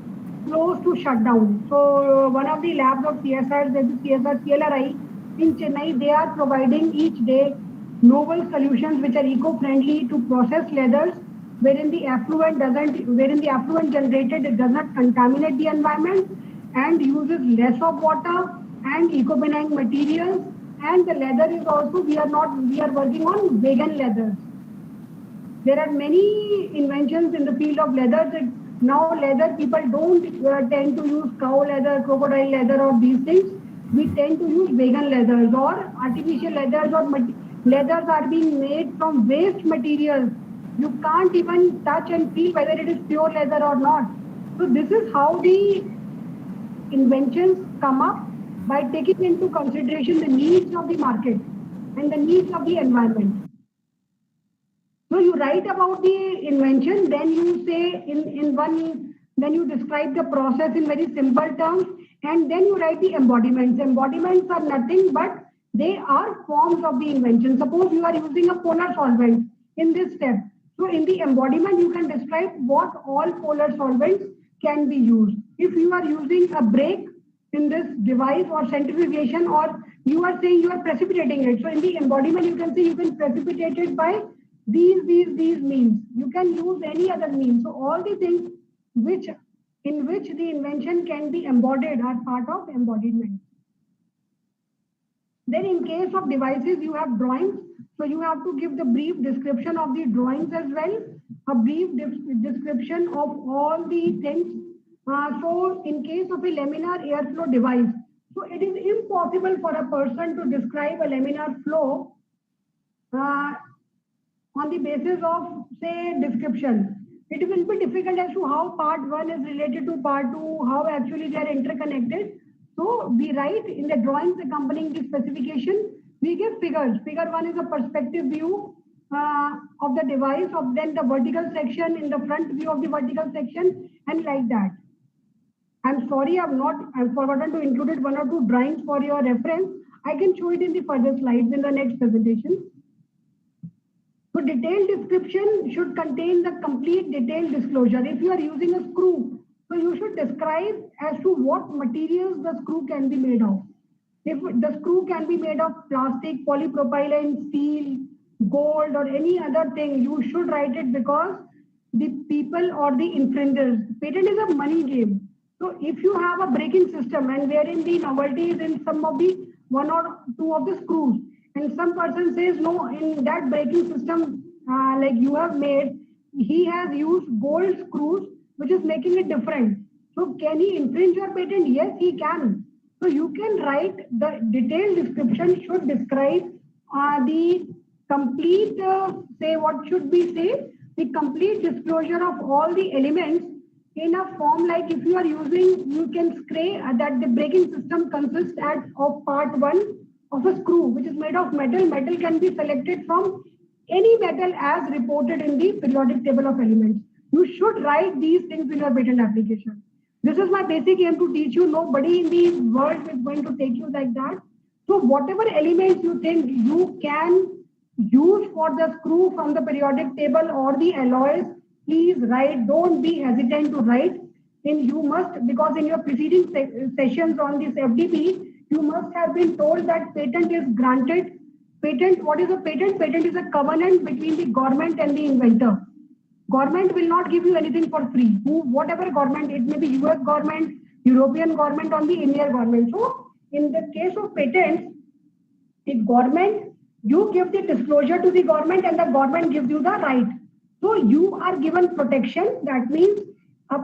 [SPEAKER 2] close to shut down. So one of the labs of CSIR, the CSIR CLRI in Chennai, they are providing each day novel solutions which are eco-friendly to process leathers, wherein the effluent generated it does not contaminate the environment and uses less of water and eco-benign materials. And the leather is also we are working on vegan leathers. There are many inventions in the field of leather. Now leather people don't tend to use cow leather, crocodile leather or these things. We tend to use vegan leathers or artificial leathers or leathers are being made from waste materials. You can't even touch and feel whether it is pure leather or not. So this is how the inventions come up by taking into consideration the needs of the market and the needs of the environment. So you write about the invention, then you say then you describe the process in very simple terms, and then you write the embodiments. Embodiments are nothing but they are forms of the invention. Suppose you are using a polar solvent in this step. So in the embodiment, you can describe what all polar solvents can be used. If you are using a brake in this device or centrifugation, or you are saying you are precipitating it. So in the embodiment, you can say you can precipitate it by these means. You can use any other means. So all the things in which the invention can be embodied are part of embodiment. Then in case of devices, you have drawings. So you have to give the brief description of the drawings as well, a brief description of all the things. So in case of a laminar airflow device, so it is impossible for a person to describe a laminar flow on the basis of, say, description. It will be difficult as to how part 1 is related to part 2, how actually they are interconnected. So we write in the drawings accompanying the specification, we give figures. Figure 1 is a perspective view of the device, of then the vertical section in the front view of the vertical section, and like that. I'm sorry, I've forgotten to include one or two drawings for your reference. I can show it in the further slides in the next presentation. So detailed description should contain the complete detailed disclosure. If you are using a screw, so you should describe as to what materials the screw can be made of. If the screw can be made of plastic, polypropylene, steel, gold, or any other thing, you should write it, because the people or the infringers, patent is a money game. So if you have a braking system and wherein the novelty is in some of the one or two of the screws, and some person says, no, in that braking system like you have made, he has used gold screws, which is making it different. So can he infringe your patent? Yes, he can. So you can write the detailed description should describe the complete, say what should we say, the complete disclosure of all the elements in a form like if you are using, you can say that the braking system consists of part 1 of a screw, which is made of metal. Metal can be selected from any metal as reported in the periodic table of elements. You should write these things in your patent application. This is my basic aim to teach you. Nobody in the world is going to take you like that. So whatever elements you think you can use for the screw from the periodic table or the alloys, please write. Don't be hesitant to write. You must, because in your preceding sessions on this FDP, you must have been told that patent is granted. Patent, what is a patent? Patent is a covenant between the government and the inventor. Government will not give you anything for free. Whatever government, it may be US government, European government, or the Indian government. So in the case of patents, the government, you give the disclosure to the government and the government gives you the right. So you are given protection. That means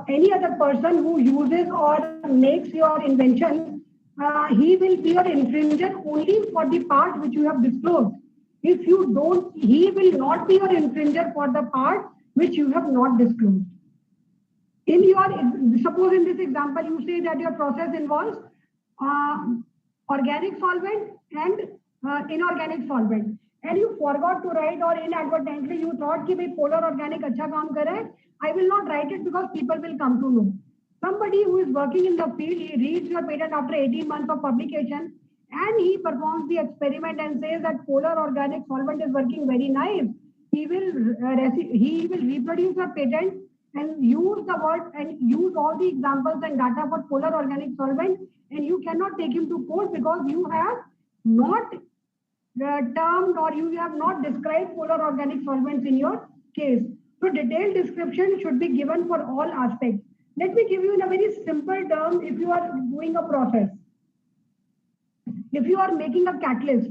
[SPEAKER 2] any other person who uses or makes your invention, he will be your infringer only for the part which you have disclosed. If you don't, he will not be your infringer for the part which you have not disclosed. In your, suppose in this example, you say that your process involves organic solvent and inorganic solvent, and you forgot to write, or inadvertently you thought कि भाई polar organic अच्छा काम कर रहा है, I will not write it because people will come to know. Somebody who is working in the field, he reads your patent after 18 months of publication, and he performs the experiment and says that polar organic solvent is working very nice. He will reproduce your patent and use the word and use all the examples and data for polar organic solvent, and you cannot take him to court because you have not termed or you have not described polar organic solvents in your case. So detailed description should be given for all aspects. Let me give you in a very simple term. If you are doing a process, if you are making a catalyst,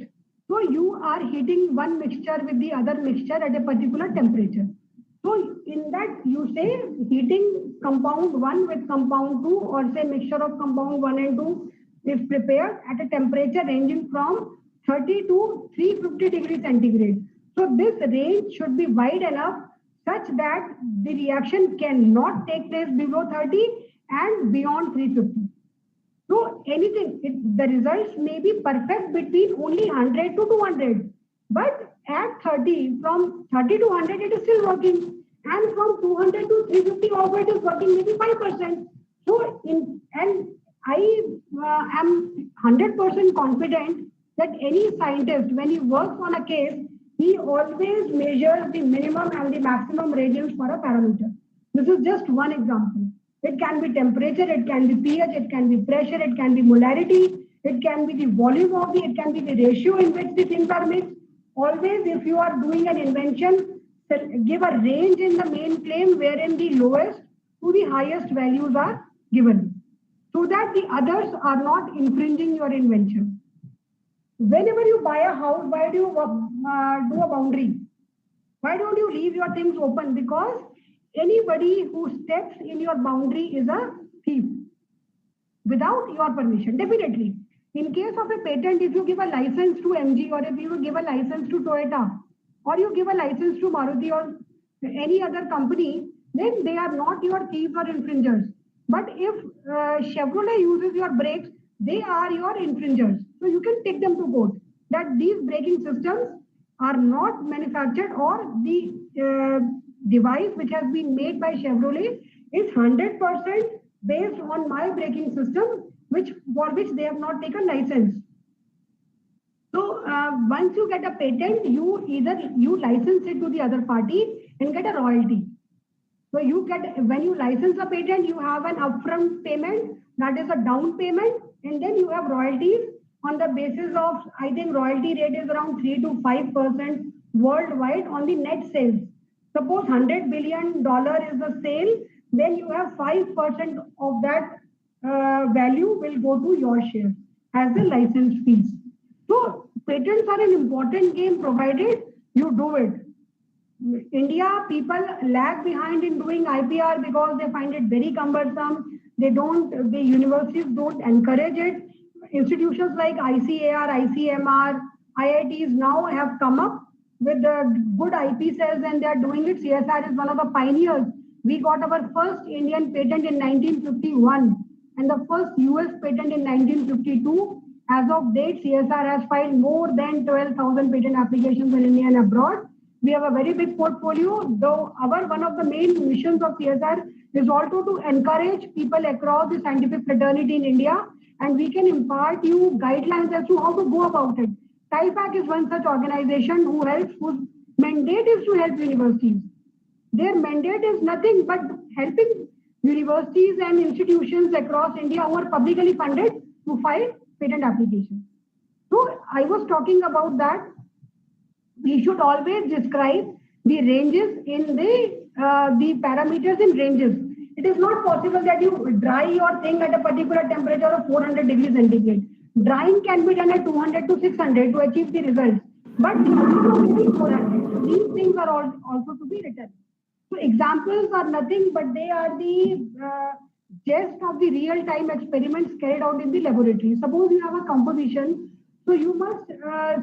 [SPEAKER 2] so you are heating one mixture with the other mixture at a particular temperature. So in that you say heating compound 1 with compound 2, or say mixture of compound 1 and 2 is prepared at a temperature ranging from 30 to 350 degrees centigrade. So this range should be wide enough such that the reaction cannot take place below 30 and beyond 350. So anything, the results may be perfect between only 100 to 200, but at 30, from 30 to 100, it is still working, and from 200 to 350 also it is working maybe 5%. So I am 100% confident that any scientist, when he works on a case, he always measures the minimum and the maximum radiance for a parameter. This is just one example. It can be temperature, it can be pH, it can be pressure, it can be molarity, it can be the volume of it can be the ratio in which the things are mixed. Always, if you are doing an invention, give a range in the main claim wherein the lowest to the highest values are given, so that the others are not infringing your invention. Whenever you buy a house, why do you do a boundary? Why don't you leave your things open? Because anybody who steps in your boundary is a thief without your permission, definitely. In case of a patent, if you give a license to MG, or if you give a license to Toyota, or you give a license to Maruti or any other company, then they are not your thieves or infringers. But if Chevrolet uses your brakes, they are your infringers. So you can take them to court that these braking systems are not manufactured, or the device which has been made by Chevrolet is 100% based on my braking system, for which they have not taken license. So once you get a patent, you license it to the other party and get a royalty. So when you license a patent, you have an upfront payment, that is a down payment, and then you have royalties on the basis of, I think royalty rate is around 3 to 5% worldwide on the net sales. Suppose $100 billion is the sale, then you have 5% of that value will go to your share as the license fees. So patents are an important game provided you do it. India, people lag behind in doing IPR because they find it very cumbersome. The universities don't encourage it. Institutions like ICAR, ICMR, IITs now have come up with the good IP cells, and they are doing it. CSIR is one of the pioneers. We got our first Indian patent in 1951 and the first US patent in 1952. As of date, CSIR has filed more than 12,000 patent applications in India and abroad. We have a very big portfolio, though one of the main missions of CSIR is also to encourage people across the scientific fraternity in India, and we can impart you guidelines as to how to go about it. TIPAC is one such organization whose mandate is to help universities. Their mandate is nothing but helping universities and institutions across India who are publicly funded to file patent applications. So I was talking about that we should always describe the ranges in the the parameters in ranges. It is not possible that you dry your thing at a particular temperature of 400 degrees centigrade. Drying can be done at 200 to 600 to achieve the results. But the optimum will be 400. So these things are also to be written. So examples are nothing, but they are the gist of the real-time experiments carried out in the laboratory. Suppose you have a composition, so you must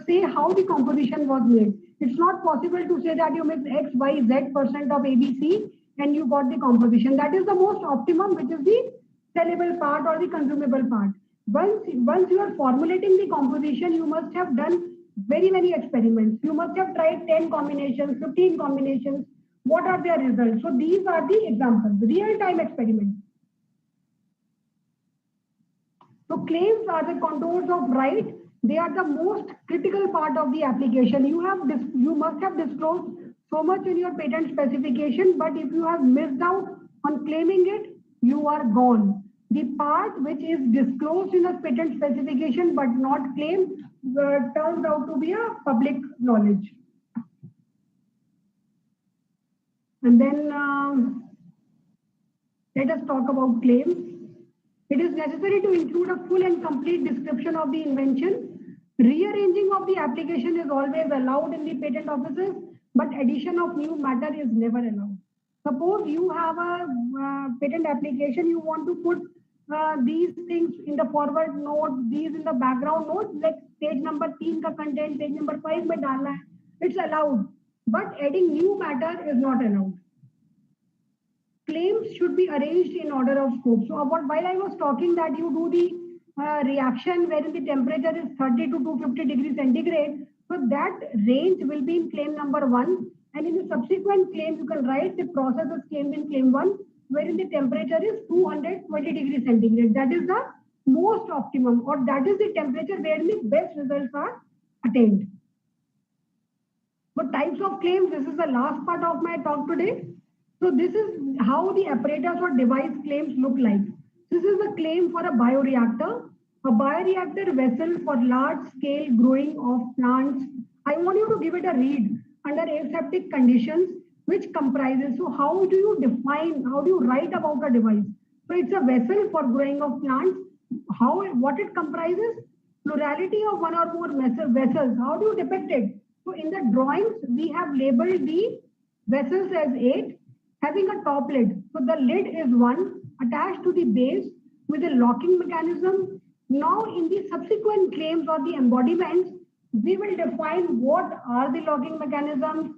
[SPEAKER 2] say how the composition was made. It's not possible to say that you mix X, Y, Z% of ABC and you got the composition. That is the most optimum, which is the sellable part or the consumable part. Once you are formulating the composition, you must have done very many experiments. You must have tried 10 combinations, 15 combinations. What are their results? So these are the examples, real-time experiments. So claims are the contours of right. They are the most critical part of the application. You must have disclosed so much in your patent specification, but if you have missed out on claiming it, you are gone. The part which is disclosed in the patent specification but not claimed turns out to be a public knowledge. And then let us talk about claims. It is necessary to include a full and complete description of the invention. Rearranging of the application is always allowed in the patent offices, but addition of new matter is never allowed. Suppose you have a patent application, you want to put these things in the forward note, these in the background note, like page number 3 ka content, page number 5 mein dalna hai. It's allowed, but adding new matter is not allowed. Claims should be arranged in order of scope. So while I was talking that you do the reaction wherein the temperature is 30 to 250 degrees centigrade, so that range will be in claim number 1, and in the subsequent claim you can write the process is claimed in claim 1, wherein the temperature is 220 degrees centigrade. That is the most optimum, or that is the temperature where the best results are attained. So types of claims, this is the last part of my talk today. So this is how the apparatus or device claims look like. This is a claim for a bioreactor. A bioreactor vessel for large scale growing of plants. I want you to give it a read under aseptic conditions, which comprises, so how do you define, how do you write about a device? So it's a vessel for growing of plants. What it comprises? Plurality of one or more vessels. How do you depict it? So in the drawings, we have labeled the vessels as 8, having a top lid. So the lid is 1 attached to the base with a locking mechanism. Now in the subsequent claims or the embodiments, we will define what are the locking mechanisms,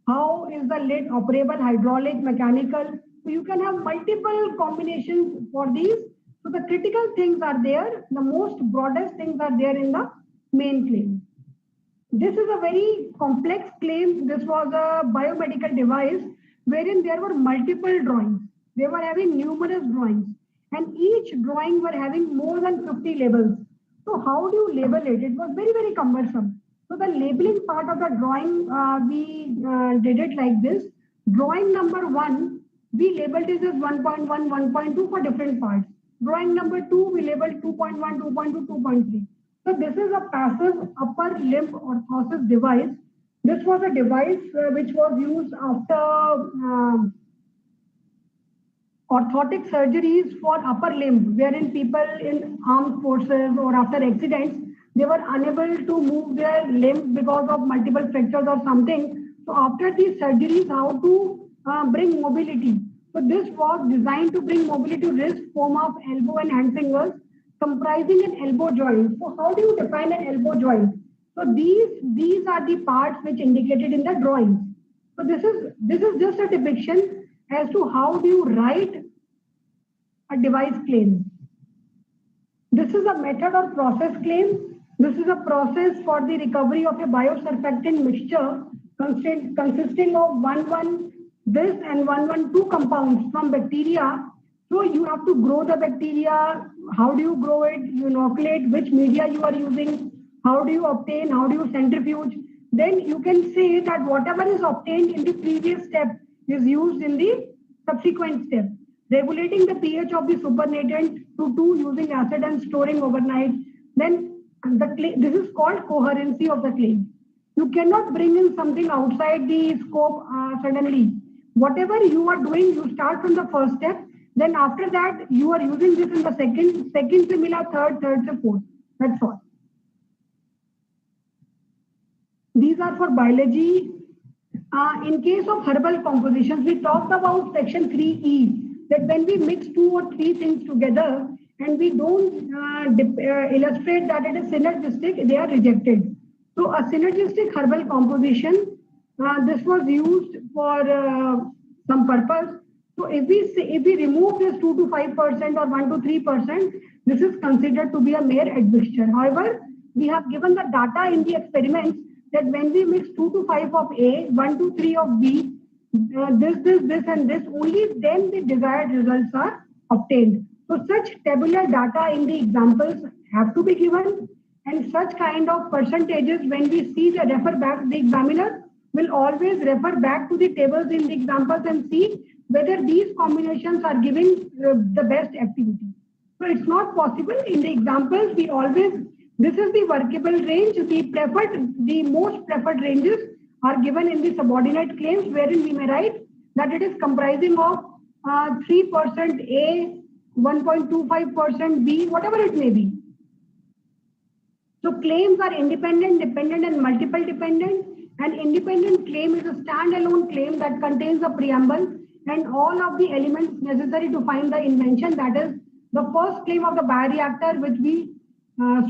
[SPEAKER 2] how is the lid operable, hydraulic, mechanical. So you can have multiple combinations for these. So the critical things are there, the most broadest things are there in the main claim. This is a very complex claim. This was a biomedical device wherein there were multiple drawings. They were having numerous drawings, and each drawing were having more than 50 labels. So how do you label it? It was very, very cumbersome. So the labeling part of the drawing, we did it like this. Drawing number 1, we labeled it as 1.1, 1.2 for different parts. Drawing number 2, we labeled 2.1, 2.2, 2.3. So this is a passive upper limb orthosis device. This was a device which was used after orthotic surgeries for upper limb, wherein people in armed forces or after accidents, they were unable to move their limbs because of multiple fractures or something. So after these surgeries, how to bring mobility. So this was designed to bring mobility to wrist, form of elbow and hand fingers, comprising an elbow joint. So how do you define an elbow joint? So these are the parts which indicated in the drawings. So this is just a depiction as to how do you write a device claim. This is a method or process claim. This is a process for the recovery of a biosurfactant mixture consisting of 1,1 this and 1,1,2 compounds from bacteria. So you have to grow the bacteria. How do you grow it? You inoculate, which media you are using, how do you obtain, how do you centrifuge. Then you can say that whatever is obtained in the previous step is used in the subsequent step. Regulating the pH of the supernatant to 2 using acid and storing overnight. Then this is called coherency of the claim. You cannot bring in something outside the scope suddenly. Whatever you are doing, you start from the first step. Then after that, you are using this in the second similar, third, to fourth. That's all. These are for biology. In case of herbal compositions, we talked about section 3E, that when we mix 2 or 3 things together and we don't illustrate that it is synergistic, they are rejected. So a synergistic herbal composition, this was used for some purpose. So if we remove this 2 to 5% or 1 to 3%, this is considered to be a mere admixture. However, we have given the data in the experiments that when we mix 2 to 5 of A, 1 to 3 of B, this and this, only then the desired results are obtained. So such tabular data in the examples have to be given, and such kind of percentages, when we see the refer back, the examiner will always refer back to the tables in the examples and see whether these combinations are giving the best activity. So it's not possible in the examples. We always, this is the workable range. The most preferred ranges are given in the subordinate claims, wherein we may write that it is comprising of 3% A, 1.25% B, whatever it may be. So claims are independent, dependent, and multiple dependent. An independent claim is a standalone claim that contains a preamble and all of the elements necessary to find the invention. That is the first claim of the bioreactor, which we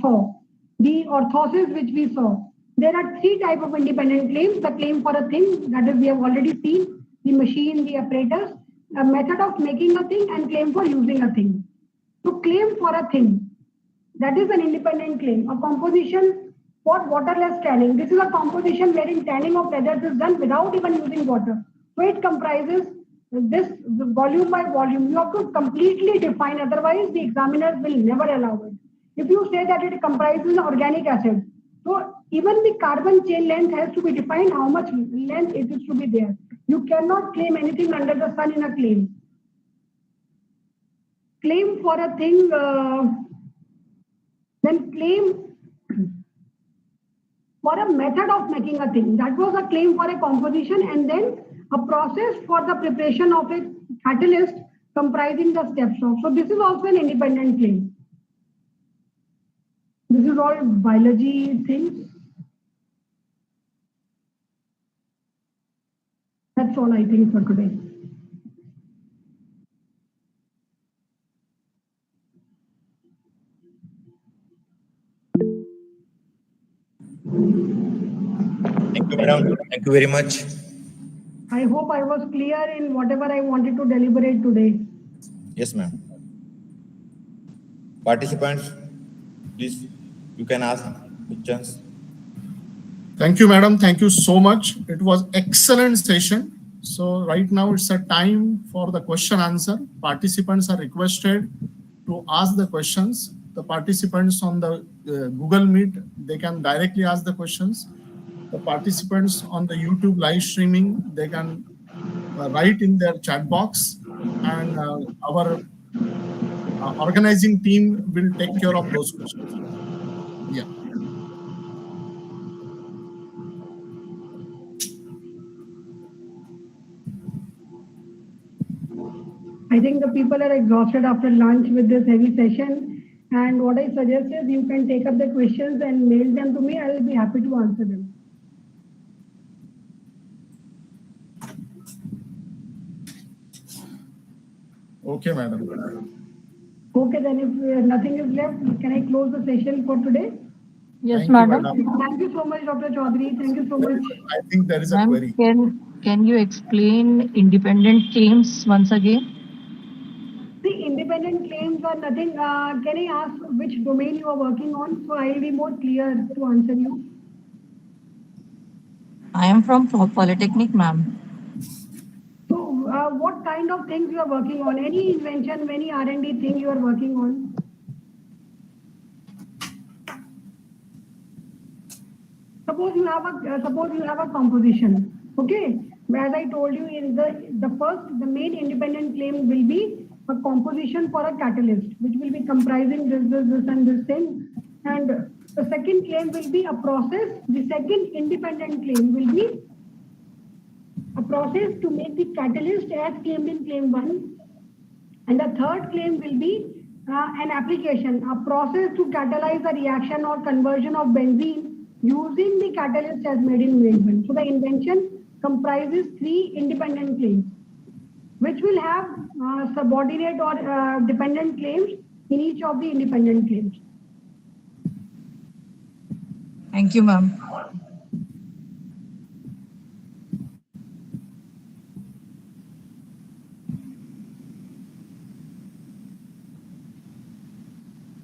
[SPEAKER 2] saw, the orthosis, which we saw. There are 3 types of independent claims: the claim for a thing, that is we have already seen, the machine, the apparatus, a method of making a thing, and claim for using a thing. So claim for a thing, that is an independent claim. A composition for waterless tanning. This is a composition wherein tanning of leathers is done without even using water. So it comprises this volume by volume. You have to completely define, otherwise the examiners will never allow it. If you say that it comprises organic acid, so even the carbon chain length has to be defined, how much length it is to be there. You cannot claim anything under the sun in a claim. Claim for a thing, then claim for a method of making a thing. That was a claim for a composition, and then a process for the preparation of a catalyst comprising the steps of. So this is also an independent claim. This is all biology things. That's all I think for today.
[SPEAKER 1] Thank you, madam. Thank you very much.
[SPEAKER 2] I hope I was clear in whatever I wanted to deliberate today.
[SPEAKER 1] Yes, ma'am. Participants, please, you can ask questions.
[SPEAKER 4] Thank you, madam. Thank you so much. It was excellent session. So right now it's a time for the question answer. Participants are requested to ask the questions. The participants on the Google Meet, they can directly ask the questions. The participants on the YouTube live streaming, they can write in their chat box, and our organizing team will take care of those questions. Yeah.
[SPEAKER 2] I think the people are exhausted after lunch with this heavy session. And what I suggest is you can take up the questions and mail them to me. I will be happy to answer them.
[SPEAKER 4] Okay, madam.
[SPEAKER 2] Okay, then if nothing is left, can I close the session for today?
[SPEAKER 5] Yes,
[SPEAKER 4] Thank you,
[SPEAKER 5] madam.
[SPEAKER 2] Thank you so much, Dr. Chaudhary. Thank you so much.
[SPEAKER 4] I think there is a
[SPEAKER 5] Ma'am,
[SPEAKER 4] query.
[SPEAKER 5] can you explain independent claims once again?
[SPEAKER 2] See, independent claims are nothing. Can I ask which domain you are working on? So I will be more clear to answer you.
[SPEAKER 5] I am from Polytechnic, ma'am.
[SPEAKER 2] So what kind of things you are working on? Any invention, any R&D thing you are working on? Suppose you have a composition. Okay, as I told you, in the main independent claim will be a composition for a catalyst, which will be comprising this and this thing. And the second claim will be a process. The second independent claim will be a process to make the catalyst as claimed in claim 1. And the third claim will be an application, a process to catalyze a reaction or conversion of benzene using the catalyst as made in invention. So the invention comprises 3 independent claims, which will have subordinate or dependent claims in each of the independent claims.
[SPEAKER 6] Thank you, ma'am.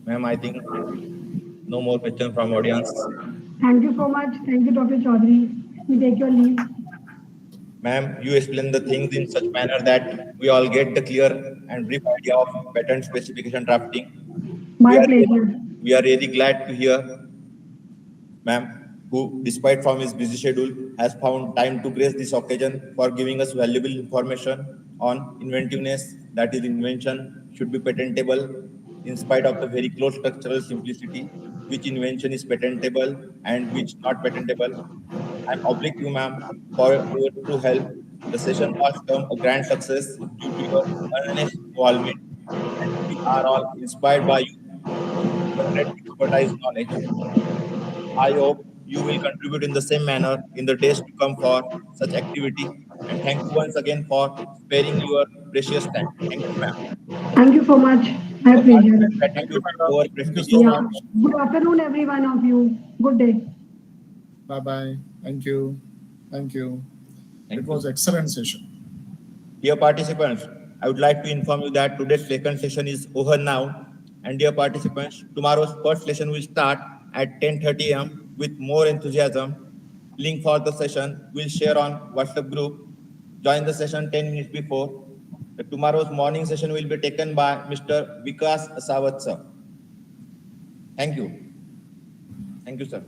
[SPEAKER 1] Ma'am, I think no more question from audience.
[SPEAKER 2] Thank you so much. Thank you, Dr. Chaudhary. We take your leave.
[SPEAKER 1] Ma'am, you explain the things in such manner that we all get the clear and brief idea of patent specification drafting.
[SPEAKER 2] My pleasure.
[SPEAKER 1] We are really glad to hear, ma'am, who, despite from his busy schedule, has found time to grace this occasion for giving us valuable information on inventiveness, that is, invention should be patentable in spite of the very close structural simplicity, which invention is patentable and which not patentable. I'm obliged to you, ma'am, for your true help. The session was become a grand success due to your earnest involvement, and we are all inspired by your great expertise knowledge. I hope you will contribute in the same manner in the days to come for such activity. And thank you once again for sparing your precious time. Thank you, ma'am.
[SPEAKER 2] Thank you so much. My
[SPEAKER 1] A
[SPEAKER 2] pleasure.
[SPEAKER 1] heartfelt gratitude to our
[SPEAKER 4] Thank you
[SPEAKER 1] prestigious.
[SPEAKER 4] so
[SPEAKER 2] Yeah.
[SPEAKER 4] much.
[SPEAKER 2] Good afternoon, every one of you. Good day.
[SPEAKER 4] Bye-bye. Thank you. Thank you.
[SPEAKER 1] Thank
[SPEAKER 4] It
[SPEAKER 1] you.
[SPEAKER 4] was excellent session.
[SPEAKER 1] Dear participants, I would like to inform you that today's second session is over now. And dear participants, tomorrow's first session will start at 10:30 a.m. with more enthusiasm. Link for the session we'll share on WhatsApp group. Join the session 10 minutes before. The tomorrow's morning session will be taken by Mr. Vikas Sawat sir. Thank you. Thank you, sir.